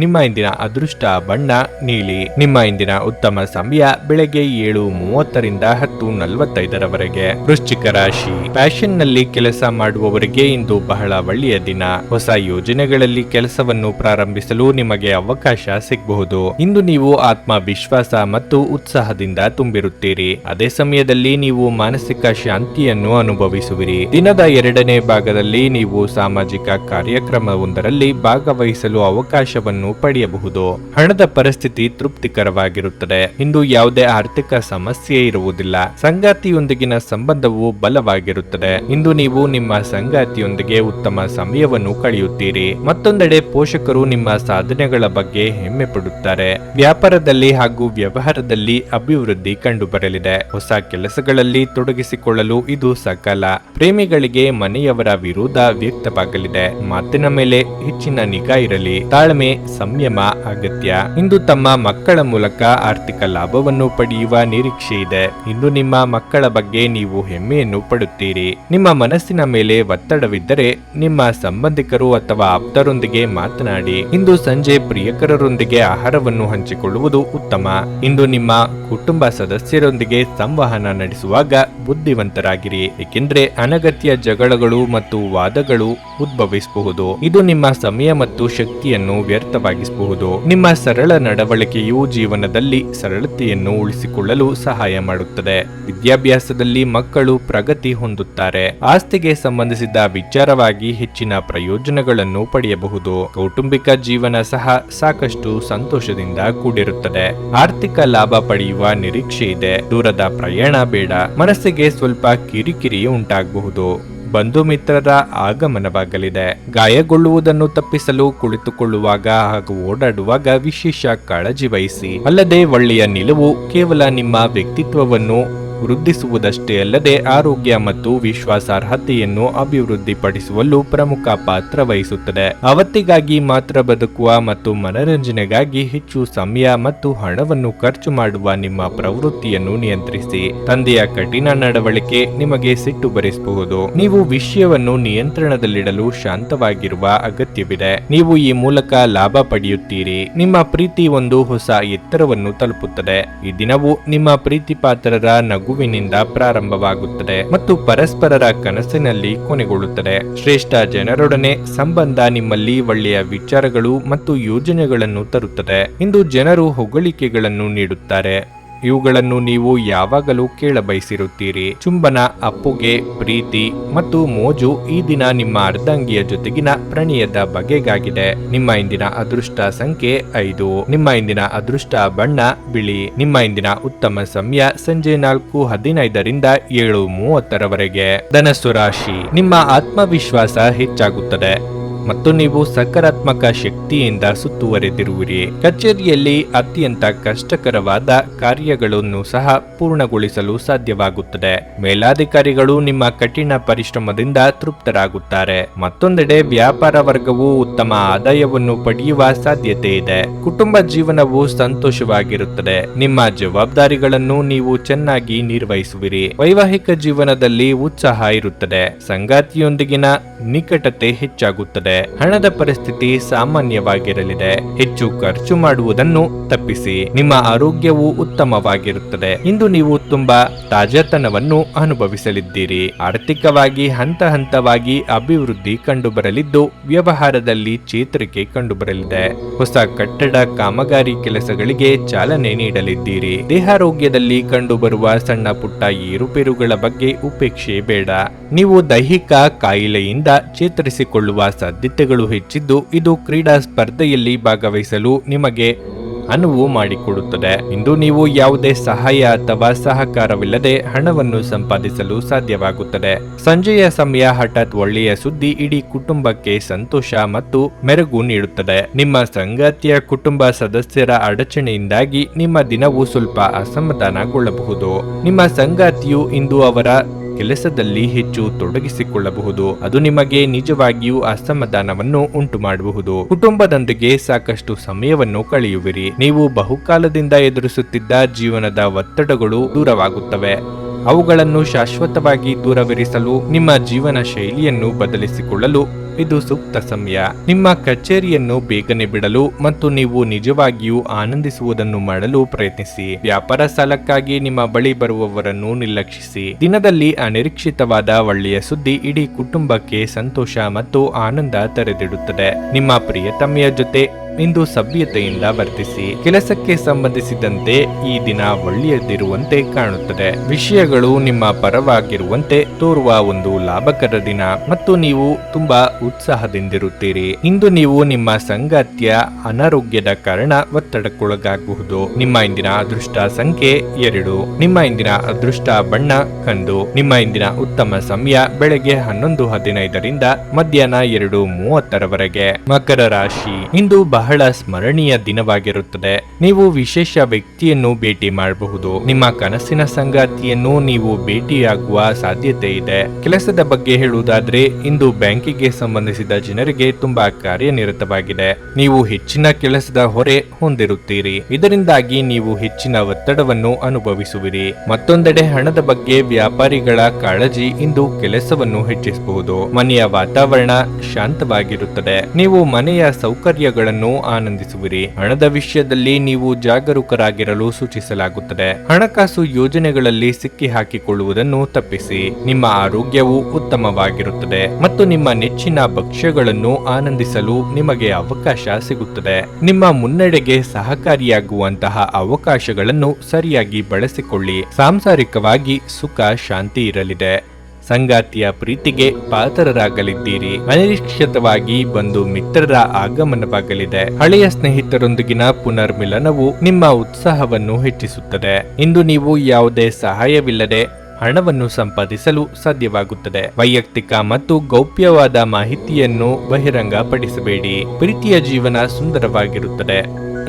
Speaker 1: ನಿಮ್ಮ ಇಂದಿನ ಅದೃಷ್ಟ ಬಣ್ಣ ನೀಲಿ. ನಿಮ್ಮ ಇಂದಿನ ಉತ್ತಮ ಸಮಯ ಬೆಳಗ್ಗೆ 7:30ರಿಂದ 10:45ರವರೆಗೆ. ವೃಶ್ಚಿಕ ರಾಶಿ. ಫ್ಯಾಷನ್ ನಲ್ಲಿ ಕೆಲಸ ಮಾಡುವವರಿಗೆ ಇಂದು ಬಹಳ ಒಳ್ಳೆಯ ದಿನ. ಹೊಸ ಯೋಜನೆಗಳಲ್ಲಿ ಕೆಲಸವನ್ನು ಪ್ರಾರಂಭಿಸಲು ನಿಮಗೆ ಅವಕಾಶ ಸಿಗಬಹುದು. ಇಂದು ನೀವು ಆತ್ಮವಿಶ್ವಾಸ ಮತ್ತು ಉತ್ಸಾಹದಿಂದ ತುಂಬಿರುತ್ತೀರಿ. ಅದೇ ಸಮಯದಲ್ಲಿ ನೀವು ಮಾನಸಿಕ ಶಾಂತಿಯನ್ನು ಅನುಭವಿಸುವಿರಿ. ದಿನದ 2ನೇ ಭಾಗದಲ್ಲಿ ನೀವು ಸಾಮಾಜಿಕ ಕಾರ್ಯಕ್ರಮವೊಂದರಲ್ಲಿ ಭಾಗವಹಿಸಲು ಅವಕಾಶವನ್ನು ಪಡೆಯಬಹುದು. ಹಣದ ಪರಿಸ್ಥಿತಿ ತೃಪ್ತಿಕರವಾಗಿರುತ್ತದೆ. ಇಂದು ಯಾವುದೇ ಆರ್ಥಿಕ ಸಮಸ್ಯೆ ಇರುವುದಿಲ್ಲ. ಸಂಗಾತಿಯೊಂದಿಗಿನ ಸಂಬಂಧವು ಬಲವಾಗಿರುತ್ತದೆ. ಇಂದು ನೀವು ನಿಮ್ಮ ಸಂಗಾತಿಯೊಂದಿಗೆ ಉತ್ತಮ ಸಮಯವನ್ನು ಕಳೆಯುತ್ತೀರಿ. ಮತ್ತೊಂದೆಡೆ ಪೋಷಕರು ನಿಮ್ಮ ಸಾಧನೆಗಳ ಬಗ್ಗೆ ಹೆಮ್ಮೆ ಪಡುತ್ತಾರೆ. ವ್ಯಾಪಾರದಲ್ಲಿ ಹಾಗೂ ವ್ಯವಹಾರದಲ್ಲಿ ಅಭಿವೃದ್ಧಿ ಕಂಡುಬರಲಿದೆ. ಹೊಸ ಕೆಲಸಗಳಲ್ಲಿ ತೊಡಗಿಸಿಕೊಳ್ಳಲು ಇದು ಸಕಾಲ. ಪ್ರೇಮಿಗಳಿಗೆ ಮನೆಯವರ ವಿರೋಧ ವ್ಯಕ್ತವಾಗಲಿದೆ. ಮಾತಿನ ಮೇಲೆ ಹೆಚ್ಚಿನ ನಿಗಾ ಇರಲಿ. ತಾಳ್ಮೆ ಸಂಯಮ ಅಗತ್ಯ. ಇಂದು ತಮ್ಮ ಮಕ್ಕಳ ಮೂಲಕ ಆರ್ಥಿಕ ಲಾಭವನ್ನು ಪಡೆಯುವ ನಿರೀಕ್ಷೆ ಇದೆ. ಇಂದು ನಿಮ್ಮ ಮಕ್ಕಳ ಬಗ್ಗೆ ನೀವು ಹೆಮ್ಮೆಯನ್ನು ಪಡುತ್ತೀರಿ. ನಿಮ್ಮ ಮನಸ್ಸಿನ ಮೇಲೆ ಒತ್ತಡವಿದ್ದರೆ ನಿಮ್ಮ ಸಂಬಂಧಿಕರು ಅಥವಾ ಆಪ್ತರೊಂದಿಗೆ ಮಾತನಾಡಿ. ಇಂದು ಸಂಜೆ ಪ್ರಿಯಕರರೊಂದಿಗೆ ಆಹಾರವನ್ನು ಹಂಚಿಕೊಳ್ಳುವುದು ಉತ್ತಮ. ಇಂದು ನಿಮ್ಮ ಕುಟುಂಬ ಸದಸ್ಯರೊಂದಿಗೆ ಸಂವಹನ ನಡೆಸುವಾಗ ಬುದ್ಧಿವಂತರಾಗಿರಿ, ಏಕೆಂದರೆ ಅನಗತ್ಯ ಜಗಳಗಳು ಮತ್ತು ವಾದಗಳು ಉದ್ಭವಿಸಬಹುದು. ಇದು ನಿಮ್ಮ ಸಮಯ ಮತ್ತು ಶಕ್ತಿಯನ್ನು ವ್ಯರ್ಥವಾಗಿಸಬಹುದು. ನಿಮ್ಮ ಸರಳ ನಡವಳಿಕೆಯು ಜೀವನದಲ್ಲಿ ಸರಳತೆಯನ್ನು ಉಳಿಸಿಕೊಳ್ಳಲು ಸಹಾಯ ಮಾಡುತ್ತದೆ. ವಿದ್ಯಾಭ್ಯಾಸದಲ್ಲಿ ಮಕ್ಕಳು ಪ್ರಗತಿ ಹೊಂದುತ್ತಾರೆ. ಆಸ್ತಿಗೆ ಸಂಬಂಧಿಸಿದ ವಿಚಾರವಾಗಿ ಹೆಚ್ಚಿನ ಪ್ರಯೋಜನಗಳನ್ನು ಪಡೆಯಬಹುದು. ಕೌಟುಂಬಿಕ ಜೀವನ ಸಹ ಸಾಕಷ್ಟು ಸಂತೋಷದಿಂದ ಕೂಡಿರುತ್ತದೆ. ಆರ್ಥಿಕ ಲಾಭ ಪಡೆಯುವ ನಿರೀಕ್ಷೆ ಇದೆ. ದೂರದ ಪ್ರಯಾಣ ಬೇಡ. ಮನಸ್ಸಿಗೆ ಸ್ವಲ್ಪ ಕಿರಿಕಿರಿ ಉಂಟಾಗಬಹುದು. ಬಂಧು ಮಿತ್ರರ ಆಗಮನವಾಗಲಿದೆ. ಗಾಯಗೊಳ್ಳುವುದನ್ನು ತಪ್ಪಿಸಲು ಕುಳಿತುಕೊಳ್ಳುವಾಗ ಹಾಗೂ ಓಡಾಡುವಾಗ ವಿಶೇಷ ಕಾಳಜಿ ವಹಿಸಿ. ಅಲ್ಲದೆ ಒಳ್ಳೆಯ ನಿಲುವು ಕೇವಲ ನಿಮ್ಮ ವ್ಯಕ್ತಿತ್ವವನ್ನು ವೃದ್ಧಿಸುವುದಷ್ಟೇ ಅಲ್ಲದೆ ಆರೋಗ್ಯ ಮತ್ತು ವಿಶ್ವಾಸಾರ್ಹತೆಯನ್ನು ಅಭಿವೃದ್ಧಿಪಡಿಸುವಲ್ಲೂ ಪ್ರಮುಖ ಪಾತ್ರ ವಹಿಸುತ್ತದೆ. ಅವತ್ತಿಗಾಗಿ ಮಾತ್ರ ಬದುಕುವ ಮತ್ತು ಮನರಂಜನೆಗಾಗಿ ಹೆಚ್ಚು ಸಮಯ ಮತ್ತು ಹಣವನ್ನು ಖರ್ಚು ಮಾಡುವ ನಿಮ್ಮ ಪ್ರವೃತ್ತಿಯನ್ನು ನಿಯಂತ್ರಿಸಿ. ತಂದೆಯ ಕಠಿಣ ನಡವಳಿಕೆ ನಿಮಗೆ ಸಿಟ್ಟು ಬರಿಸಬಹುದು. ನೀವು ವಿಷಯವನ್ನು ನಿಯಂತ್ರಣದಲ್ಲಿಡಲು ಶಾಂತವಾಗಿರುವ ಅಗತ್ಯವಿದೆ. ನೀವು ಈ ಮೂಲಕ ಲಾಭ ಪಡೆಯುತ್ತೀರಿ. ನಿಮ್ಮ ಪ್ರೀತಿ ಒಂದು ಹೊಸ ಎತ್ತರವನ್ನು ತಲುಪುತ್ತದೆ. ಈ ದಿನವು ನಿಮ್ಮ ಪ್ರೀತಿ ಪಾತ್ರರ ನಗುವಿನಿಂದ ಪ್ರಾರಂಭವಾಗುತ್ತದೆ ಮತ್ತು ಪರಸ್ಪರರ ಕನಸಿನಲ್ಲಿ ಕೊನೆಗೊಳ್ಳುತ್ತದೆ. ಶ್ರೇಷ್ಠ ಜನರೊಡನೆ ಸಂಬಂಧ ನಿಮ್ಮಲ್ಲಿ ಒಳ್ಳೆಯ ವಿಚಾರಗಳು ಮತ್ತು ಯೋಜನೆಗಳನ್ನು ತರುತ್ತದೆ. ಇಂದು ಜನರು ಹೊಗಳಿಕೆಗಳನ್ನು ನೀಡುತ್ತಾರೆ. ಇವುಗಳನ್ನು ನೀವು ಯಾವಾಗಲೂ ಕೇಳಬಯಸಿರುತ್ತೀರಿ. ಚುಂಬನ, ಅಪ್ಪುಗೆ, ಪ್ರೀತಿ ಮತ್ತು ಮೋಜು ಈ ದಿನ ನಿಮ್ಮ ಅರ್ಧಾಂಗಿಯ ಜೊತೆಗಿನ ಪ್ರಣಯದ ಬಗೆಗಾಗಿದೆ. ನಿಮ್ಮ ಇಂದಿನ ಅದೃಷ್ಟ ಸಂಖ್ಯೆ 5. ನಿಮ್ಮ ಇಂದಿನ ಅದೃಷ್ಟ ಬಣ್ಣ ಬಿಳಿ. ನಿಮ್ಮ ಇಂದಿನ ಉತ್ತಮ ಸಮಯ ಸಂಜೆ 4:15 7:30 ಧನಸ್ಸು ರಾಶಿ, ನಿಮ್ಮ ಆತ್ಮವಿಶ್ವಾಸ ಹೆಚ್ಚಾಗುತ್ತದೆ ಮತ್ತು ನೀವು ಸಕಾರಾತ್ಮಕ ಶಕ್ತಿಯಿಂದ ಸುತ್ತುವರೆದಿರುವಿರಿ. ಕಚೇರಿಯಲ್ಲಿ ಅತ್ಯಂತ ಕಷ್ಟಕರವಾದ ಕಾರ್ಯಗಳನ್ನು ಸಹ ಪೂರ್ಣಗೊಳಿಸಲು ಸಾಧ್ಯವಾಗುತ್ತದೆ. ಮೇಲಾಧಿಕಾರಿಗಳು ನಿಮ್ಮ ಕಠಿಣ ಪರಿಶ್ರಮದಿಂದ ತೃಪ್ತರಾಗುತ್ತಾರೆ. ಮತ್ತೊಂದೆಡೆ ವ್ಯಾಪಾರ ವರ್ಗವು ಉತ್ತಮ ಆದಾಯವನ್ನು ಪಡೆಯುವ ಸಾಧ್ಯತೆ ಇದೆ. ಕುಟುಂಬ ಜೀವನವು ಸಂತೋಷವಾಗಿರುತ್ತದೆ. ನಿಮ್ಮ ಜವಾಬ್ದಾರಿಗಳನ್ನು ನೀವು ಚೆನ್ನಾಗಿ ನಿರ್ವಹಿಸುವಿರಿ. ವೈವಾಹಿಕ ಜೀವನದಲ್ಲಿ ಉತ್ಸಾಹ ಇರುತ್ತದೆ. ಸಂಗಾತಿಯೊಂದಿಗಿನ ನಿಕಟತೆ ಹೆಚ್ಚಾಗುತ್ತದೆ. ಹಣದ ಪರಿಸ್ಥಿತಿ ಸಾಮಾನ್ಯವಾಗಿರಲಿದೆ. ಹೆಚ್ಚು ಖರ್ಚು ಮಾಡುವುದನ್ನು ತಪ್ಪಿಸಿ. ನಿಮ್ಮ ಆರೋಗ್ಯವು ಉತ್ತಮವಾಗಿರುತ್ತದೆ. ಇಂದು ನೀವು ತುಂಬಾ ತಾಜಾತನವನ್ನು ಅನುಭವಿಸಲಿದ್ದೀರಿ. ಆರ್ಥಿಕವಾಗಿ ಹಂತ ಹಂತವಾಗಿ ಅಭಿವೃದ್ಧಿ ಕಂಡುಬರಲಿದ್ದು ವ್ಯವಹಾರದಲ್ಲಿ ಚೇತರಿಕೆ ಕಂಡುಬರಲಿದೆ. ಹೊಸ ಕಟ್ಟಡ ಕಾಮಗಾರಿ ಕೆಲಸಗಳಿಗೆ ಚಾಲನೆ ನೀಡಲಿದ್ದೀರಿ. ದೇಹಾರೋಗ್ಯದಲ್ಲಿ ಕಂಡುಬರುವ ಸಣ್ಣ ಪುಟ್ಟ ಏರುಪೇರುಗಳ ಬಗ್ಗೆ ಉಪೇಕ್ಷೆ ಬೇಡ. ನೀವು ದೈಹಿಕ ಕಾಯಿಲೆಯಿಂದ ಚೇತರಿಸಿಕೊಳ್ಳುವ ಸಾಧ್ಯತೆಗಳು ಹೆಚ್ಚಿದ್ದು ಇದು ಕ್ರೀಡಾ ಸ್ಪರ್ಧೆಯಲ್ಲಿ ಭಾಗವಹಿಸಲು ನಿಮಗೆ ಅನುವು ಮಾಡಿಕೊಡುತ್ತದೆ. ಇಂದು ನೀವು ಯಾವುದೇ ಸಹಾಯ ಅಥವಾ ಸಹಕಾರವಿಲ್ಲದೆ ಹಣವನ್ನು ಸಂಪಾದಿಸಲು ಸಾಧ್ಯವಾಗುತ್ತದೆ. ಸಂಜೆಯ ಸಮಯ ಹಠಾತ್ ಒಳ್ಳೆಯ ಸುದ್ದಿ ಇಡೀ ಕುಟುಂಬಕ್ಕೆ ಸಂತೋಷ ಮತ್ತು ಮೆರುಗು ನೀಡುತ್ತದೆ. ನಿಮ್ಮ ಸಂಗಾತಿಯ ಕುಟುಂಬ ಸದಸ್ಯರ ಅಡಚಣೆಯಿಂದಾಗಿ ನಿಮ್ಮ ದಿನವು ಸ್ವಲ್ಪ ಅಸಮಾಧಾನಗೊಳ್ಳಬಹುದು. ನಿಮ್ಮ ಸಂಗಾತಿಯು ಇಂದು ಅವರ ಕೆಲಸದಲ್ಲಿ ಹೆಚ್ಚು ತೊಡಗಿಸಿಕೊಳ್ಳಬಹುದು. ಅದು ನಿಮಗೆ ನಿಜವಾಗಿಯೂ ಅಸಮಾಧಾನವನ್ನು ಉಂಟು ಮಾಡಬಹುದು. ಕುಟುಂಬದೊಂದಿಗೆ ಸಾಕಷ್ಟು ಸಮಯವನ್ನು ಕಳೆಯುವಿರಿ. ನೀವು ಬಹುಕಾಲದಿಂದ ಎದುರಿಸುತ್ತಿದ್ದ ಜೀವನದ ಒತ್ತಡಗಳು ದೂರವಾಗುತ್ತವೆ. ಅವುಗಳನ್ನು ಶಾಶ್ವತವಾಗಿ ದೂರವಿರಿಸಲು ನಿಮ್ಮ ಜೀವನ ಶೈಲಿಯನ್ನು ಬದಲಿಸಿಕೊಳ್ಳಲು ಇದು ಸೂಕ್ತ ಸಮಯ. ನಿಮ್ಮ ಕಚೇರಿಯನ್ನು ಬೇಗನೆ ಬಿಡಲು ಮತ್ತು ನೀವು ನಿಜವಾಗಿಯೂ ಆನಂದಿಸುವುದನ್ನು ಮಾಡಲು ಪ್ರಯತ್ನಿಸಿ. ವ್ಯಾಪಾರ ಸಾಲಕ್ಕಾಗಿ ನಿಮ್ಮ ಬಳಿ ಬರುವವರನ್ನು ನಿರ್ಲಕ್ಷಿಸಿ. ದಿನದಲ್ಲಿ ಅನಿರೀಕ್ಷಿತವಾದ ಒಳ್ಳೆಯ ಸುದ್ದಿ ಇಡೀ ಕುಟುಂಬಕ್ಕೆ ಸಂತೋಷ ಮತ್ತು ಆನಂದ ತೆರೆದಿಡುತ್ತದೆ. ನಿಮ್ಮ ಪ್ರಿಯತಮೆಯ ಜೊತೆ ಇಂದು ಸಭ್ಯತೆಯಿಂದ ವರ್ತಿಸಿ. ಕೆಲಸಕ್ಕೆ ಸಂಬಂಧಿಸಿದಂತೆ ಈ ದಿನ ಒಳ್ಳೆಯದಿರುವಂತೆ ಕಾಣುತ್ತದೆ. ವಿಷಯಗಳು ನಿಮ್ಮ ಪರವಾಗಿರುವಂತೆ ತೋರುವ ಒಂದು ಲಾಭಕರ ದಿನ ಮತ್ತು ನೀವು ತುಂಬಾ ಉತ್ಸಾಹದಿಂದಿರುತ್ತೀರಿ. ಇಂದು ನೀವು ನಿಮ್ಮ ಸಂಗಾತಿಯ ಅನಾರೋಗ್ಯದ ಕಾರಣ ಒತ್ತಡಕ್ಕೊಳಗಾಗಬಹುದು. ನಿಮ್ಮ ಇಂದಿನ ಅದೃಷ್ಟ ಸಂಖ್ಯೆ 2. ನಿಮ್ಮ ಇಂದಿನ ಅದೃಷ್ಟ ಬಣ್ಣ ಕಂದು. ನಿಮ್ಮ ಇಂದಿನ ಉತ್ತಮ ಸಮಯ ಬೆಳಗ್ಗೆ 11:15 ಮಧ್ಯಾಹ್ನ 2:30 ಮಕರ ರಾಶಿ, ಇಂದು ಬಹಳ ಸ್ಮರಣೀಯ ದಿನವಾಗಿರುತ್ತದೆ. ನೀವು ವಿಶೇಷ ವ್ಯಕ್ತಿಯನ್ನು ಭೇಟಿ ಮಾಡಬಹುದು. ನಿಮ್ಮ ಕನಸಿನ ಸಂಗಾತಿಯನ್ನು ನೀವು ಭೇಟಿಯಾಗುವ ಸಾಧ್ಯತೆ ಇದೆ. ಕೆಲಸದ ಬಗ್ಗೆ ಹೇಳುವುದಾದ್ರೆ ಇಂದು ಬ್ಯಾಂಕಿಗೆ ಸಂಬಂಧಿಸಿದ ಜನರಿಗೆ ತುಂಬಾ ಕಾರ್ಯನಿರತವಾಗಿದೆ. ನೀವು ಹೆಚ್ಚಿನ ಕೆಲಸದ ಹೊರೆ ಹೊಂದಿರುತ್ತೀರಿ. ಇದರಿಂದಾಗಿ ನೀವು ಹೆಚ್ಚಿನ ಒತ್ತಡವನ್ನು ಅನುಭವಿಸುವಿರಿ. ಮತ್ತೊಂದೆಡೆ ಹಣದ ಬಗ್ಗೆ ವ್ಯಾಪಾರಿಗಳ ಕಾಳಜಿ ಇಂದು ಕೆಲಸವನ್ನು ಹೆಚ್ಚಿಸಬಹುದು. ಮನೆಯ ವಾತಾವರಣ ಶಾಂತವಾಗಿರುತ್ತದೆ. ನೀವು ಮನೆಯ ಸೌಕರ್ಯಗಳನ್ನು ಆನಂದಿಸುವಿರಿ. ಹಣದ ವಿಷಯದಲ್ಲಿ ನೀವು ಜಾಗರೂಕರಾಗಿರಲು ಸೂಚಿಸಲಾಗುತ್ತದೆ. ಹಣಕಾಸು ಯೋಜನೆಗಳಲ್ಲಿ ಸಿಕ್ಕಿ ಹಾಕಿಕೊಳ್ಳುವುದನ್ನು ತಪ್ಪಿಸಿ. ನಿಮ್ಮ ಆರೋಗ್ಯವು ಉತ್ತಮವಾಗಿರುತ್ತದೆ ಮತ್ತು ನಿಮ್ಮ ನೆಚ್ಚಿನ ಭಕ್ಷ್ಯಗಳನ್ನು ಆನಂದಿಸಲು ನಿಮಗೆ ಅವಕಾಶ ಸಿಗುತ್ತದೆ. ನಿಮ್ಮ ಮುನ್ನಡೆಗೆ ಸಹಕಾರಿಯಾಗುವಂತಹ ಅವಕಾಶಗಳನ್ನು ಸರಿಯಾಗಿ ಬಳಸಿಕೊಳ್ಳಿ. ಸಾಂಸಾರಿಕವಾಗಿ ಸುಖ ಶಾಂತಿ ಇರಲಿದೆ. ಸಂಗಾತಿಯ ಪ್ರೀತಿಗೆ ಪಾತ್ರರಾಗಲಿದ್ದೀರಿ. ಅನಿರೀಕ್ಷಿತವಾಗಿ ಬಂದು ಮಿತ್ರರ ಆಗಮನವಾಗಲಿದೆ. ಹಳೆಯ ಸ್ನೇಹಿತರೊಂದಿಗಿನ ಪುನರ್ಮಿಲನವು ನಿಮ್ಮ ಉತ್ಸಾಹವನ್ನು ಹೆಚ್ಚಿಸುತ್ತದೆ. ಇಂದು ನೀವು ಯಾವುದೇ ಸಹಾಯವಿಲ್ಲದೆ ಹಣವನ್ನು ಸಂಪಾದಿಸಲು ಸಾಧ್ಯವಾಗುತ್ತದೆ. ವೈಯಕ್ತಿಕ ಮತ್ತು ಗೌಪ್ಯವಾದ ಮಾಹಿತಿಯನ್ನು ಬಹಿರಂಗಪಡಿಸಬೇಡಿ. ಪ್ರೀತಿಯ ಜೀವನ ಸುಂದರವಾಗಿರುತ್ತದೆ.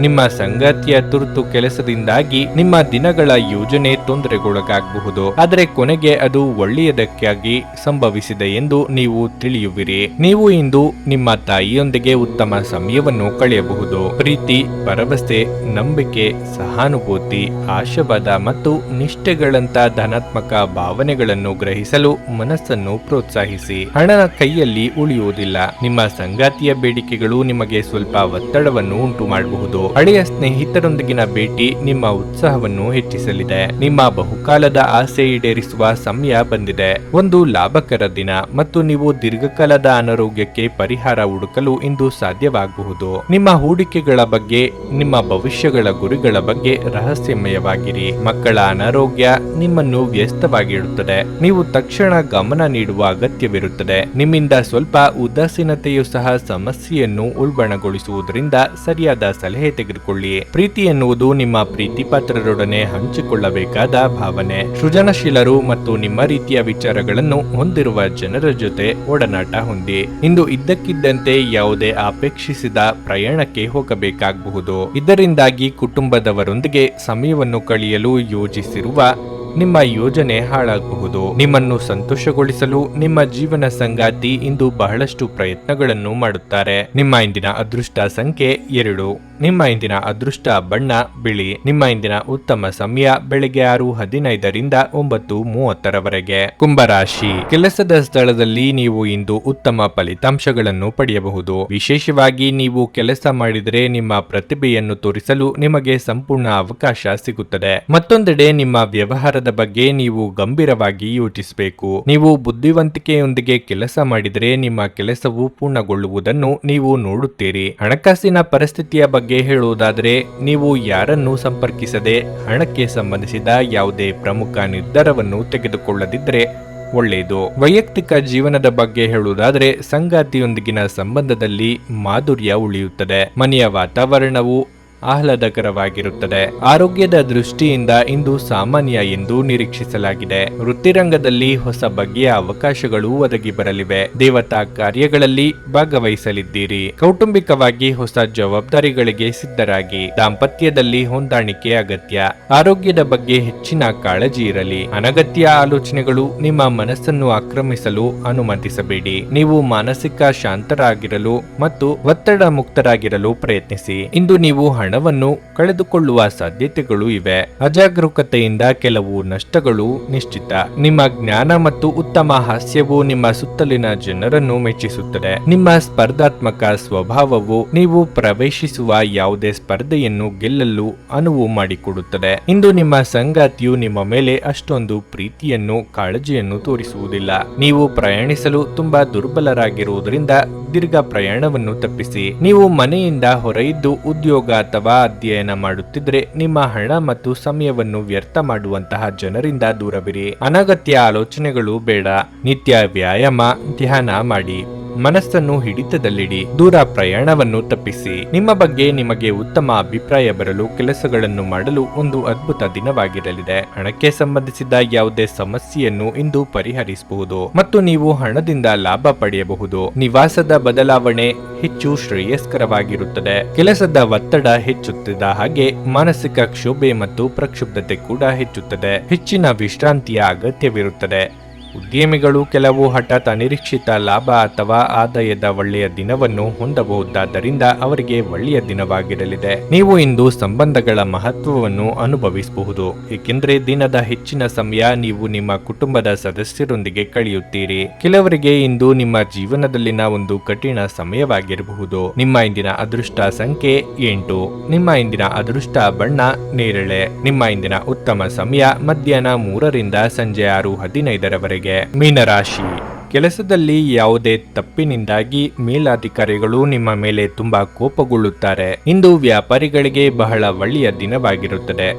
Speaker 1: ನಿಮ್ಮ ಸಂಗಾತಿಯ ತುರ್ತು ಕೆಲಸದಿಂದಾಗಿ ನಿಮ್ಮ ದಿನಗಳ ಯೋಜನೆ ತೊಂದರೆಗೊಳಗಾಗಬಹುದು, ಆದರೆ ಕೊನೆಗೆ ಅದು ಒಳ್ಳೆಯದಕ್ಕಾಗಿ ಸಂಭವಿಸಿದೆ ಎಂದು ನೀವು ತಿಳಿಯುವಿರಿ. ನೀವು ಇಂದು ನಿಮ್ಮ ತಾಯಿಯೊಂದಿಗೆ ಉತ್ತಮ ಸಮಯವನ್ನು ಕಳೆಯಬಹುದು. ಪ್ರೀತಿ, ಭರವಸೆ, ನಂಬಿಕೆ, ಸಹಾನುಭೂತಿ, ಆಶಾವಾದ ಮತ್ತು ನಿಷ್ಠೆಗಳಂತ ಧನಾತ್ಮಕ ಭಾವನೆಗಳನ್ನು ಗ್ರಹಿಸಲು ಮನಸ್ಸನ್ನು ಪ್ರೋತ್ಸಾಹಿಸಿ. ಹಣ ಕೈಯಲ್ಲಿ ಉಳಿಯುವುದಿಲ್ಲ. ನಿಮ್ಮ ಸಂಗಾತಿಯ ಬೇಡಿಕೆಗಳು ನಿಮಗೆ ಸ್ವಲ್ಪ ಒತ್ತಡವನ್ನು ಉಂಟು ಮಾಡಬಹುದು. ಹಳೆಯ ಸ್ನೇಹಿತರೊಂದಿಗಿನ ಭೇಟಿ ನಿಮ್ಮ ಉತ್ಸಾಹವನ್ನು ಹೆಚ್ಚಿಸಲಿದೆ. ನಿಮ್ಮ ಬಹುಕಾಲದ ಆಸೆ ಈಡೇರಿಸುವ ಸಮಯ ಬಂದಿದೆ. ಒಂದು ಲಾಭಕರ ದಿನ ಮತ್ತು ನೀವು ದೀರ್ಘಕಾಲದ ಅನಾರೋಗ್ಯಕ್ಕೆ ಪರಿಹಾರ ಹುಡುಕಲು ಇಂದು ಸಾಧ್ಯವಾಗಬಹುದು. ನಿಮ್ಮ ಹೂಡಿಕೆಗಳ ಬಗ್ಗೆ, ನಿಮ್ಮ ಭವಿಷ್ಯಗಳ ಗುರಿಗಳ ಬಗ್ಗೆ ರಹಸ್ಯಮಯವಾಗಿರಿ. ಮಕ್ಕಳ ಅನಾರೋಗ್ಯ ನಿಮ್ಮನ್ನು ವ್ಯಸ್ತವಾಗಿಡುತ್ತದೆ. ನೀವು ತಕ್ಷಣ ಗಮನ ನೀಡುವ ಅಗತ್ಯವಿರುತ್ತದೆ. ನಿಮ್ಮಿಂದ ಸ್ವಲ್ಪ ಉದಾಸೀನತೆಯು ಸಹ ಸಮಸ್ಯೆಯನ್ನು ಉಲ್ಬಣಗೊಳಿಸುವುದರಿಂದ ಸರಿಯಾದ ಸಲಹೆ ತೆಗೆದುಕೊಳ್ಳಿ. ಪ್ರೀತಿ ಎನ್ನುವುದು ನಿಮ್ಮ ಪ್ರೀತಿ ಪಾತ್ರರೊಡನೆ ಹಂಚಿಕೊಳ್ಳಬೇಕಾದ ಭಾವನೆ. ಸೃಜನಶೀಲರು ಮತ್ತು ನಿಮ್ಮ ರೀತಿಯ ವಿಚಾರಗಳನ್ನು ಹೊಂದಿರುವ ಜನರ ಜೊತೆ ಒಡನಾಟ ಹೊಂದಿ. ಇಂದು ಇದ್ದಕ್ಕಿದ್ದಂತೆ ಯಾವುದೇ ಅಪೇಕ್ಷಿಸಿದ ಪ್ರಯಾಣಕ್ಕೆ ಹೋಗಬೇಕಾಗಬಹುದು. ಇದರಿಂದಾಗಿ ಕುಟುಂಬದವರೊಂದಿಗೆ ಸಮಯವನ್ನು ಕಳೆಯಲು ಯೋಜಿಸಿರುವ ನಿಮ್ಮ ಯೋಜನೆ ಹಾಳಾಗಬಹುದು. ನಿಮ್ಮನ್ನು ಸಂತೋಷಗೊಳಿಸಲು ನಿಮ್ಮ ಜೀವನ ಸಂಗಾತಿ ಇಂದು ಬಹಳಷ್ಟು ಪ್ರಯತ್ನಗಳನ್ನು ಮಾಡುತ್ತಾರೆ. ನಿಮ್ಮ ಇಂದಿನ ಅದೃಷ್ಟ ಸಂಖ್ಯೆ 2. ನಿಮ್ಮ ಇಂದಿನ ಅದೃಷ್ಟ ಬಣ್ಣ ಬಿಳಿ. ನಿಮ್ಮ ಇಂದಿನ ಉತ್ತಮ ಸಮಯ ಬೆಳಗ್ಗೆ 6:15ರಿಂದ 9:30ರವರೆಗೆ. ಕುಂಭರಾಶಿ. ಕೆಲಸದ ಸ್ಥಳದಲ್ಲಿ ನೀವು ಇಂದು ಉತ್ತಮ ಫಲಿತಾಂಶಗಳನ್ನು ಪಡೆಯಬಹುದು. ವಿಶೇಷವಾಗಿ ನೀವು ಕೆಲಸ ಮಾಡಿದರೆ ನಿಮ್ಮ ಪ್ರತಿಭೆಯನ್ನು ತೋರಿಸಲು ನಿಮಗೆ ಸಂಪೂರ್ಣ ಅವಕಾಶ ಸಿಗುತ್ತದೆ. ಮತ್ತೊಂದೆಡೆ ನಿಮ್ಮ ವ್ಯವಹಾರದ ಬಗ್ಗೆ ನೀವು ಗಂಭೀರವಾಗಿ ಯೋಚಿಸಬೇಕು. ನೀವು ಬುದ್ಧಿವಂತಿಕೆಯೊಂದಿಗೆ ಕೆಲಸ ಮಾಡಿದರೆ ನಿಮ್ಮ ಕೆಲಸವು ಪೂರ್ಣಗೊಳ್ಳುವುದನ್ನು ನೀವು ನೋಡುತ್ತೀರಿ. ಹಣಕಾಸಿನ ಪರಿಸ್ಥಿತಿಯ ಬಗ್ಗೆ ಹೇಳುವುದಾದರೆ, ನೀವು ಯಾರನ್ನು ಸಂಪರ್ಕಿಸದೆ ಹಣಕ್ಕೆ ಸಂಬಂಧಿಸಿದ ಯಾವುದೇ ಪ್ರಮುಖ ನಿರ್ಧಾರವನ್ನು ತೆಗೆದುಕೊಳ್ಳದಿದ್ದರೆ ಒಳ್ಳೆಯದು. ವೈಯಕ್ತಿಕ ಜೀವನದ ಬಗ್ಗೆ ಹೇಳುವುದಾದರೆ, ಸಂಗಾತಿಯೊಂದಿಗಿನ ಸಂಬಂಧದಲ್ಲಿ ಮಾಧುರ್ಯ ಉಳಿಯುತ್ತದೆ. ಮನೆಯ ವಾತಾವರಣವು ಆಹ್ಲಾದಕರವಾಗಿರುತ್ತದೆ. ಆರೋಗ್ಯದ ದೃಷ್ಟಿಯಿಂದ ಇಂದು ಸಾಮಾನ್ಯ ಎಂದು ನಿರೀಕ್ಷಿಸಲಾಗಿದೆ. ವೃತ್ತಿರಂಗದಲ್ಲಿ ಹೊಸ ಬಗೆಯ ಅವಕಾಶಗಳು ಒದಗಿ ಬರಲಿವೆ. ದೇವತಾ ಕಾರ್ಯಗಳಲ್ಲಿ ಭಾಗವಹಿಸಲಿದ್ದೀರಿ. ಕೌಟುಂಬಿಕವಾಗಿ ಹೊಸ ಜವಾಬ್ದಾರಿಗಳಿಗೆ ಸಿದ್ಧರಾಗಿ. ದಾಂಪತ್ಯದಲ್ಲಿ ಹೊಂದಾಣಿಕೆ ಅಗತ್ಯ. ಆರೋಗ್ಯದ ಬಗ್ಗೆ ಹೆಚ್ಚಿನ ಕಾಳಜಿ ಇರಲಿ. ಅನಗತ್ಯ ಆಲೋಚನೆಗಳು ನಿಮ್ಮ ಮನಸ್ಸನ್ನು ಆಕ್ರಮಿಸಲು ಅನುಮತಿಸಬೇಡಿ. ನೀವು ಮಾನಸಿಕ ಶಾಂತರಾಗಿರಲು ಮತ್ತು ಒತ್ತಡ ಮುಕ್ತರಾಗಿರಲು ಪ್ರಯತ್ನಿಸಿ. ಇಂದು ನೀವು ಹಣವನ್ನು ಕಳೆದುಕೊಳ್ಳುವ ಸಾಧ್ಯತೆಗಳು ಇವೆ. ಅಜಾಗರೂಕತೆಯಿಂದ ಕೆಲವು ನಷ್ಟಗಳು ನಿಶ್ಚಿತ. ನಿಮ್ಮ ಜ್ಞಾನ ಮತ್ತು ಉತ್ತಮ ಹಾಸ್ಯವು ನಿಮ್ಮ ಸುತ್ತಲಿನ ಜನರನ್ನು ಮೆಚ್ಚಿಸುತ್ತದೆ. ನಿಮ್ಮ ಸ್ಪರ್ಧಾತ್ಮಕ ಸ್ವಭಾವವು ನೀವು ಪ್ರವೇಶಿಸುವ ಯಾವುದೇ ಸ್ಪರ್ಧೆಯನ್ನು ಗೆಲ್ಲಲು ಅನುವು ಮಾಡಿಕೊಡುತ್ತದೆ. ಇಂದು ನಿಮ್ಮ ಸಂಗಾತಿಯು ನಿಮ್ಮ ಮೇಲೆ ಅಷ್ಟೊಂದು ಪ್ರೀತಿಯನ್ನು, ಕಾಳಜಿಯನ್ನು ತೋರಿಸುವುದಿಲ್ಲ. ನೀವು ಪ್ರಯಾಣಿಸಲು ತುಂಬಾ ದುರ್ಬಲರಾಗಿರುವುದರಿಂದ ದೀರ್ಘ ಪ್ರಯಾಣವನ್ನು ತಪ್ಪಿಸಿ. ನೀವು ಮನೆಯಿಂದ ಹೊರಯಿದ್ದು ಉದ್ಯೋಗ ಅಥವಾ ಅಧ್ಯಯನ ಮಾಡುತ್ತಿದ್ರೆ ನಿಮ್ಮ ಹಣ ಮತ್ತು ಸಮಯವನ್ನು ವ್ಯರ್ಥ ಮಾಡುವಂತಹ ಜನರಿಂದ ದೂರವಿರಿ. ಅನಗತ್ಯ ಆಲೋಚನೆಗಳು ಬೇಡ. ನಿತ್ಯ ವ್ಯಾಯಾಮ, ಧ್ಯಾನ ಮಾಡಿ. ಮನಸ್ಸನ್ನು ಹಿಡಿತದಲ್ಲಿಡಿ. ದೂರ ಪ್ರಯಾಣವನ್ನು ತಪ್ಪಿಸಿ. ನಿಮ್ಮ ಬಗ್ಗೆ ನಿಮಗೆ ಉತ್ತಮ ಅಭಿಪ್ರಾಯ ಬರಲು ಕೆಲಸಗಳನ್ನು ಮಾಡಲು ಒಂದು ಅದ್ಭುತ ದಿನವಾಗಿರಲಿದೆ. ಹಣಕ್ಕೆ ಸಂಬಂಧಿಸಿದ ಯಾವುದೇ ಸಮಸ್ಯೆಯನ್ನು ಇಂದು ಪರಿಹರಿಸಬಹುದು ಮತ್ತು ನೀವು ಹಣದಿಂದ ಲಾಭ ಪಡೆಯಬಹುದು. ನಿವಾಸದ ಬದಲಾವಣೆ ಹೆಚ್ಚು ಶ್ರೇಯಸ್ಕರವಾಗಿರುತ್ತದೆ. ಕೆಲಸದ ಒತ್ತಡ ಹೆಚ್ಚುತ್ತಿದ್ದ ಹಾಗೆ ಮಾನಸಿಕ ಕ್ಷೋಭೆ ಮತ್ತು ಪ್ರಕ್ಷುಬ್ಧತೆ ಕೂಡ ಹೆಚ್ಚುತ್ತದೆ. ಹೆಚ್ಚಿನ ವಿಶ್ರಾಂತಿಯ ಅಗತ್ಯವಿರುತ್ತದೆ. ಉದ್ಯಮಿಗಳು ಕೆಲವು ಹಠಾತ್ ಅನಿರೀಕ್ಷಿತ ಲಾಭ ಅಥವಾ ಆದಾಯದ ಒಳ್ಳೆಯ ದಿನವನ್ನು ಹೊಂದಬಹುದಾದ್ದರಿಂದ ಅವರಿಗೆ ಒಳ್ಳೆಯ ದಿನವಾಗಿರಲಿದೆ. ನೀವು ಇಂದು ಸಂಬಂಧಗಳ ಮಹತ್ವವನ್ನು ಅನುಭವಿಸಬಹುದು, ಏಕೆಂದರೆ ದಿನದ ಹೆಚ್ಚಿನ ಸಮಯ ನೀವು ನಿಮ್ಮ ಕುಟುಂಬದ ಸದಸ್ಯರೊಂದಿಗೆ ಕಳೆಯುತ್ತೀರಿ. ಕೆಲವರಿಗೆ ಇಂದು ನಿಮ್ಮ ಜೀವನದಲ್ಲಿನ ಒಂದು ಕಠಿಣ ಸಮಯವಾಗಿರಬಹುದು. ನಿಮ್ಮ ಇಂದಿನ ಅದೃಷ್ಟ ಸಂಖ್ಯೆ 8. ನಿಮ್ಮ ಇಂದಿನ ಅದೃಷ್ಟ ಬಣ್ಣ ನೇರಳೆ. ನಿಮ್ಮ ಇಂದಿನ ಉತ್ತಮ ಸಮಯ ಮಧ್ಯಾಹ್ನ 3ರಿಂದ ಸಂಜೆ 6:15ರವರೆಗೆ. ಮೀನರಾಶಿ. ಕೆಲಸದಲ್ಲಿ ಯಾವುದೇ ತಪ್ಪಿನಿಂದಾಗಿ ಮೇಲಾಧಿಕಾರಿಗಳು ನಿಮ್ಮ ಮೇಲೆ ತುಂಬಾ ಕೋಪಗೊಳ್ಳುತ್ತಾರೆ. ಇಂದು ವ್ಯಾಪಾರಿಗಳಿಗೆ ಬಹಳ ಒಳ್ಳೆಯ ದಿನವಾಗಿರುತ್ತದೆ.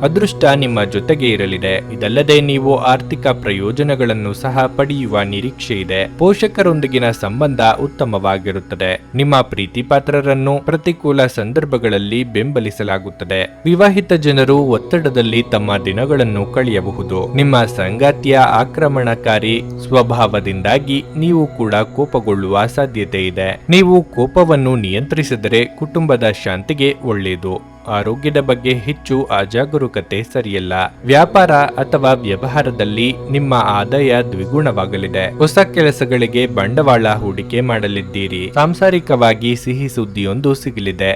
Speaker 1: ಅದೃಷ್ಟ ನಿಮ್ಮ ಜೊತೆಗೆ ಇರಲಿದೆ. ಇದಲ್ಲದೆ ನೀವು ಆರ್ಥಿಕ ಪ್ರಯೋಜನಗಳನ್ನು ಸಹ ಪಡೆಯುವ ನಿರೀಕ್ಷೆ ಇದೆ. ಪೋಷಕರೊಂದಿಗಿನ ಸಂಬಂಧ ಉತ್ತಮವಾಗಿರುತ್ತದೆ. ನಿಮ್ಮ ಪ್ರೀತಿ ಪಾತ್ರರನ್ನು ಪ್ರತಿಕೂಲ ಸಂದರ್ಭಗಳಲ್ಲಿ ಬೆಂಬಲಿಸಲಾಗುತ್ತದೆ. ವಿವಾಹಿತ ಜನರು ಒತ್ತಡದಲ್ಲಿ ತಮ್ಮ ದಿನಗಳನ್ನು ಕಳೆಯಬಹುದು. ನಿಮ್ಮ ಸಂಗಾತಿಯ ಆಕ್ರಮಣಕಾರಿ ಸ್ವಭಾವದಿಂದಾಗಿ ನೀವು ಕೂಡ ಕೋಪಗೊಳ್ಳುವ ಸಾಧ್ಯತೆ ಇದೆ. ನೀವು ಕೋಪವನ್ನು ನಿಯಂತ್ರಿಸಿದರೆ ಕುಟುಂಬದ ಶಾಂತಿಗೆ ಒಳ್ಳೆಯದು. ಆರೋಗ್ಯದ ಬಗ್ಗೆ ಹೆಚ್ಚು ಅಜಾಗರೂಕತೆ ಸರಿಯಲ್ಲ. ವ್ಯಾಪಾರ ಅಥವಾ ವ್ಯವಹಾರದಲ್ಲಿ ನಿಮ್ಮ ಆದಾಯ ದ್ವಿಗುಣವಾಗಲಿದೆ. ಹೊಸ ಕೆಲಸಗಳಿಗೆ ಬಂಡವಾಳ ಹೂಡಿಕೆ ಮಾಡಲಿದ್ದೀರಿ. ಸಾಂಸಾರಿಕವಾಗಿ ಸಿಹಿ ಸುದ್ದಿಯೊಂದು ಸಿಗಲಿದೆ.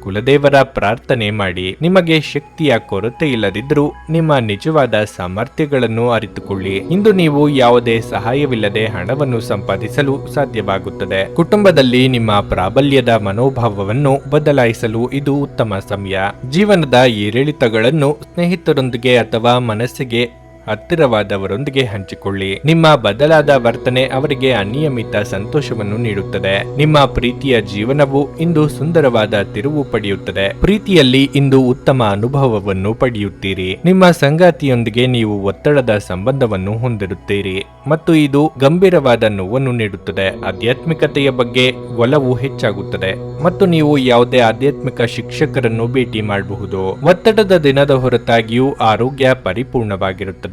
Speaker 1: ಕುಲದೇವರ ಪ್ರಾರ್ಥನೆ ಮಾಡಿ. ನಿಮಗೆ ಶಕ್ತಿಯ ಕೊರತೆ ಇಲ್ಲದಿದ್ರೂ ನಿಮ್ಮ ನಿಜವಾದ ಸಾಮರ್ಥ್ಯಗಳನ್ನು ಅರಿತುಕೊಳ್ಳಿ. ಇಂದು ನೀವು ಯಾವುದೇ ಸಹಾಯವಿಲ್ಲದೆ ಹಣವನ್ನು ಸಂಪಾದಿಸಲು ಸಾಧ್ಯವಾಗುತ್ತದೆ. ಕುಟುಂಬದಲ್ಲಿ ನಿಮ್ಮ ಪ್ರಾಬಲ್ಯದ ಮನೋಭಾವವನ್ನು ಬದಲಾಯಿಸಲು ಇದು ಉತ್ತಮ ಸಮಯ. ಜೀವನದ ಏರಿಳಿತಗಳನ್ನು ಸ್ನೇಹಿತರೊಂದಿಗೆ ಅಥವಾ ಮನಸ್ಸಿಗೆ ಹತ್ತಿರವಾದವರೊಂದಿಗೆ ಹಂಚಿಕೊಳ್ಳಿ. ನಿಮ್ಮ ಬದಲಾದ ವರ್ತನೆ ಅವರಿಗೆ ಅನಿಯಮಿತ ಸಂತೋಷವನ್ನು ನೀಡುತ್ತದೆ. ನಿಮ್ಮ ಪ್ರೀತಿಯ ಜೀವನವು ಇಂದು ಸುಂದರವಾದ ತಿರುವು ಪಡೆಯುತ್ತದೆ. ಪ್ರೀತಿಯಲ್ಲಿ ಇಂದು ಉತ್ತಮ ಅನುಭವವನ್ನು ಪಡೆಯುತ್ತೀರಿ. ನಿಮ್ಮ ಸಂಗಾತಿಯೊಂದಿಗೆ ನೀವು ಒತ್ತಡದ ಸಂಬಂಧವನ್ನು ಹೊಂದಿರುತ್ತೀರಿ ಮತ್ತು ಇದು ಗಂಭೀರವಾದ ನೋವನ್ನು ನೀಡುತ್ತದೆ. ಆಧ್ಯಾತ್ಮಿಕತೆಯ ಬಗ್ಗೆ ಒಲವು ಹೆಚ್ಚಾಗುತ್ತದೆ ಮತ್ತು ನೀವು ಯಾವುದೇ ಆಧ್ಯಾತ್ಮಿಕ ಶಿಕ್ಷಕರನ್ನು ಭೇಟಿ ಮಾಡಬಹುದು. ಒತ್ತಡದ ದಿನದ ಹೊರತಾಗಿಯೂ ಆರೋಗ್ಯ ಪರಿಪೂರ್ಣವಾಗಿರುತ್ತದೆ.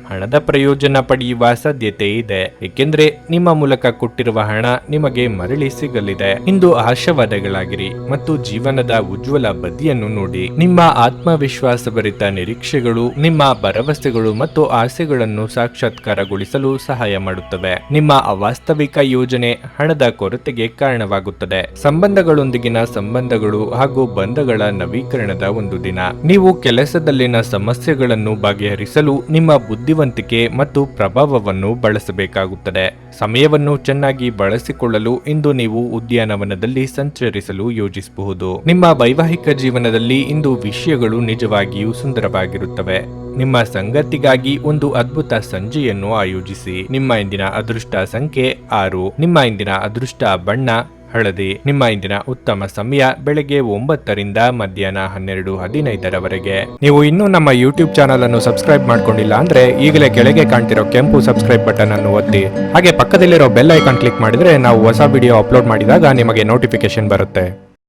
Speaker 1: ಹಣದ ಪ್ರಯೋಜನ ಪಡೆಯುವ ಸಾಧ್ಯತೆ ಇದೆ, ಏಕೆಂದರೆ ನಿಮ್ಮ ಮೂಲಕ ಕೊಟ್ಟಿರುವ ಹಣ ನಿಮಗೆ ಮರಳಿ ಸಿಗಲಿದೆ. ಇಂದು ಆಶಾವಾದಗಳಾಗಿರಿ ಮತ್ತು ಜೀವನದ ಉಜ್ವಲ ಬದಿಯನ್ನು ನೋಡಿ. ನಿಮ್ಮ ಆತ್ಮವಿಶ್ವಾಸಭರಿತ ನಿರೀಕ್ಷೆಗಳು ನಿಮ್ಮ ಭರವಸೆಗಳು ಮತ್ತು ಆಸೆಗಳನ್ನು ಸಾಕ್ಷಾತ್ಕಾರಗೊಳಿಸಲು ಸಹಾಯ ಮಾಡುತ್ತವೆ. ನಿಮ್ಮ ಅವಾಸ್ತವಿಕ ಯೋಜನೆ ಹಣದ ಕೊರತೆಗೆ ಕಾರಣವಾಗುತ್ತದೆ. ಸಂಬಂಧಗಳೊಂದಿಗಿನ ಸಂಬಂಧಗಳು ಹಾಗೂ ಬಂಧಗಳ ನವೀಕರಣದ ಒಂದು ದಿನ. ನೀವು ಕೆಲಸದಲ್ಲಿನ ಸಮಸ್ಯೆಗಳನ್ನು ಬಗೆಹರಿಸಲು ನಿಮ್ಮ ಬುದ್ಧಿವಂತಿಕೆ ಮತ್ತು ಪ್ರಭಾವವನ್ನು ಬಳಸಬೇಕಾಗುತ್ತದೆ. ಸಮಯವನ್ನು ಚೆನ್ನಾಗಿ ಬಳಸಿಕೊಳ್ಳಲು ಇಂದು ನೀವು ಉದ್ಯಾನವನದಲ್ಲಿ ಸಂಚರಿಸಲು ಯೋಜಿಸಬಹುದು. ನಿಮ್ಮ ವೈವಾಹಿಕ ಜೀವನದಲ್ಲಿ ಇಂದು ವಿಷಯಗಳು ನಿಜವಾಗಿಯೂ ಸುಂದರವಾಗಿರುತ್ತವೆ. ನಿಮ್ಮ ಸಂಗತಿಗಾಗಿ ಒಂದು ಅದ್ಭುತ ಸಂಜೆಯನ್ನು ಆಯೋಜಿಸಿ. ನಿಮ್ಮ ಇಂದಿನ ಅದೃಷ್ಟ ಸಂಖ್ಯೆ 6. ನಿಮ್ಮ ಇಂದಿನ ಅದೃಷ್ಟ ಬಣ್ಣ ಹಳದಿ. ನಿಮ್ಮ ಇಂದಿನ ಉತ್ತಮ ಸಮಯ ಬೆಳಗ್ಗೆ 9 ರಿಂದ ಮಧ್ಯಾಹ್ನ 12:15 ನೀವು ಇನ್ನೂ ನಮ್ಮ ಯೂಟ್ಯೂಬ್ ಚಾನಲ್ ಅನ್ನು ಸಬ್ಸ್ಕ್ರೈಬ್ ಮಾಡ್ಕೊಂಡಿಲ್ಲ ಅಂದ್ರೆ ಈಗಲೇ ಕೆಳಗೆ ಕಾಣ್ತಿರೋ ಕೆಂಪು ಸಬ್ಸ್ಕ್ರೈಬ್ ಬಟನ್ ಅನ್ನು ಒತ್ತಿ. ಹಾಗೆ ಪಕ್ಕದಲ್ಲಿರೋ ಬೆಲ್ ಐಕಾನ್ ಕ್ಲಿಕ್ ಮಾಡಿದ್ರೆ ನಾವು ಹೊಸ ವಿಡಿಯೋ ಅಪ್ಲೋಡ್ ಮಾಡಿದಾಗ ನಿಮಗೆ ನೋಟಿಫಿಕೇಶನ್ ಬರುತ್ತೆ.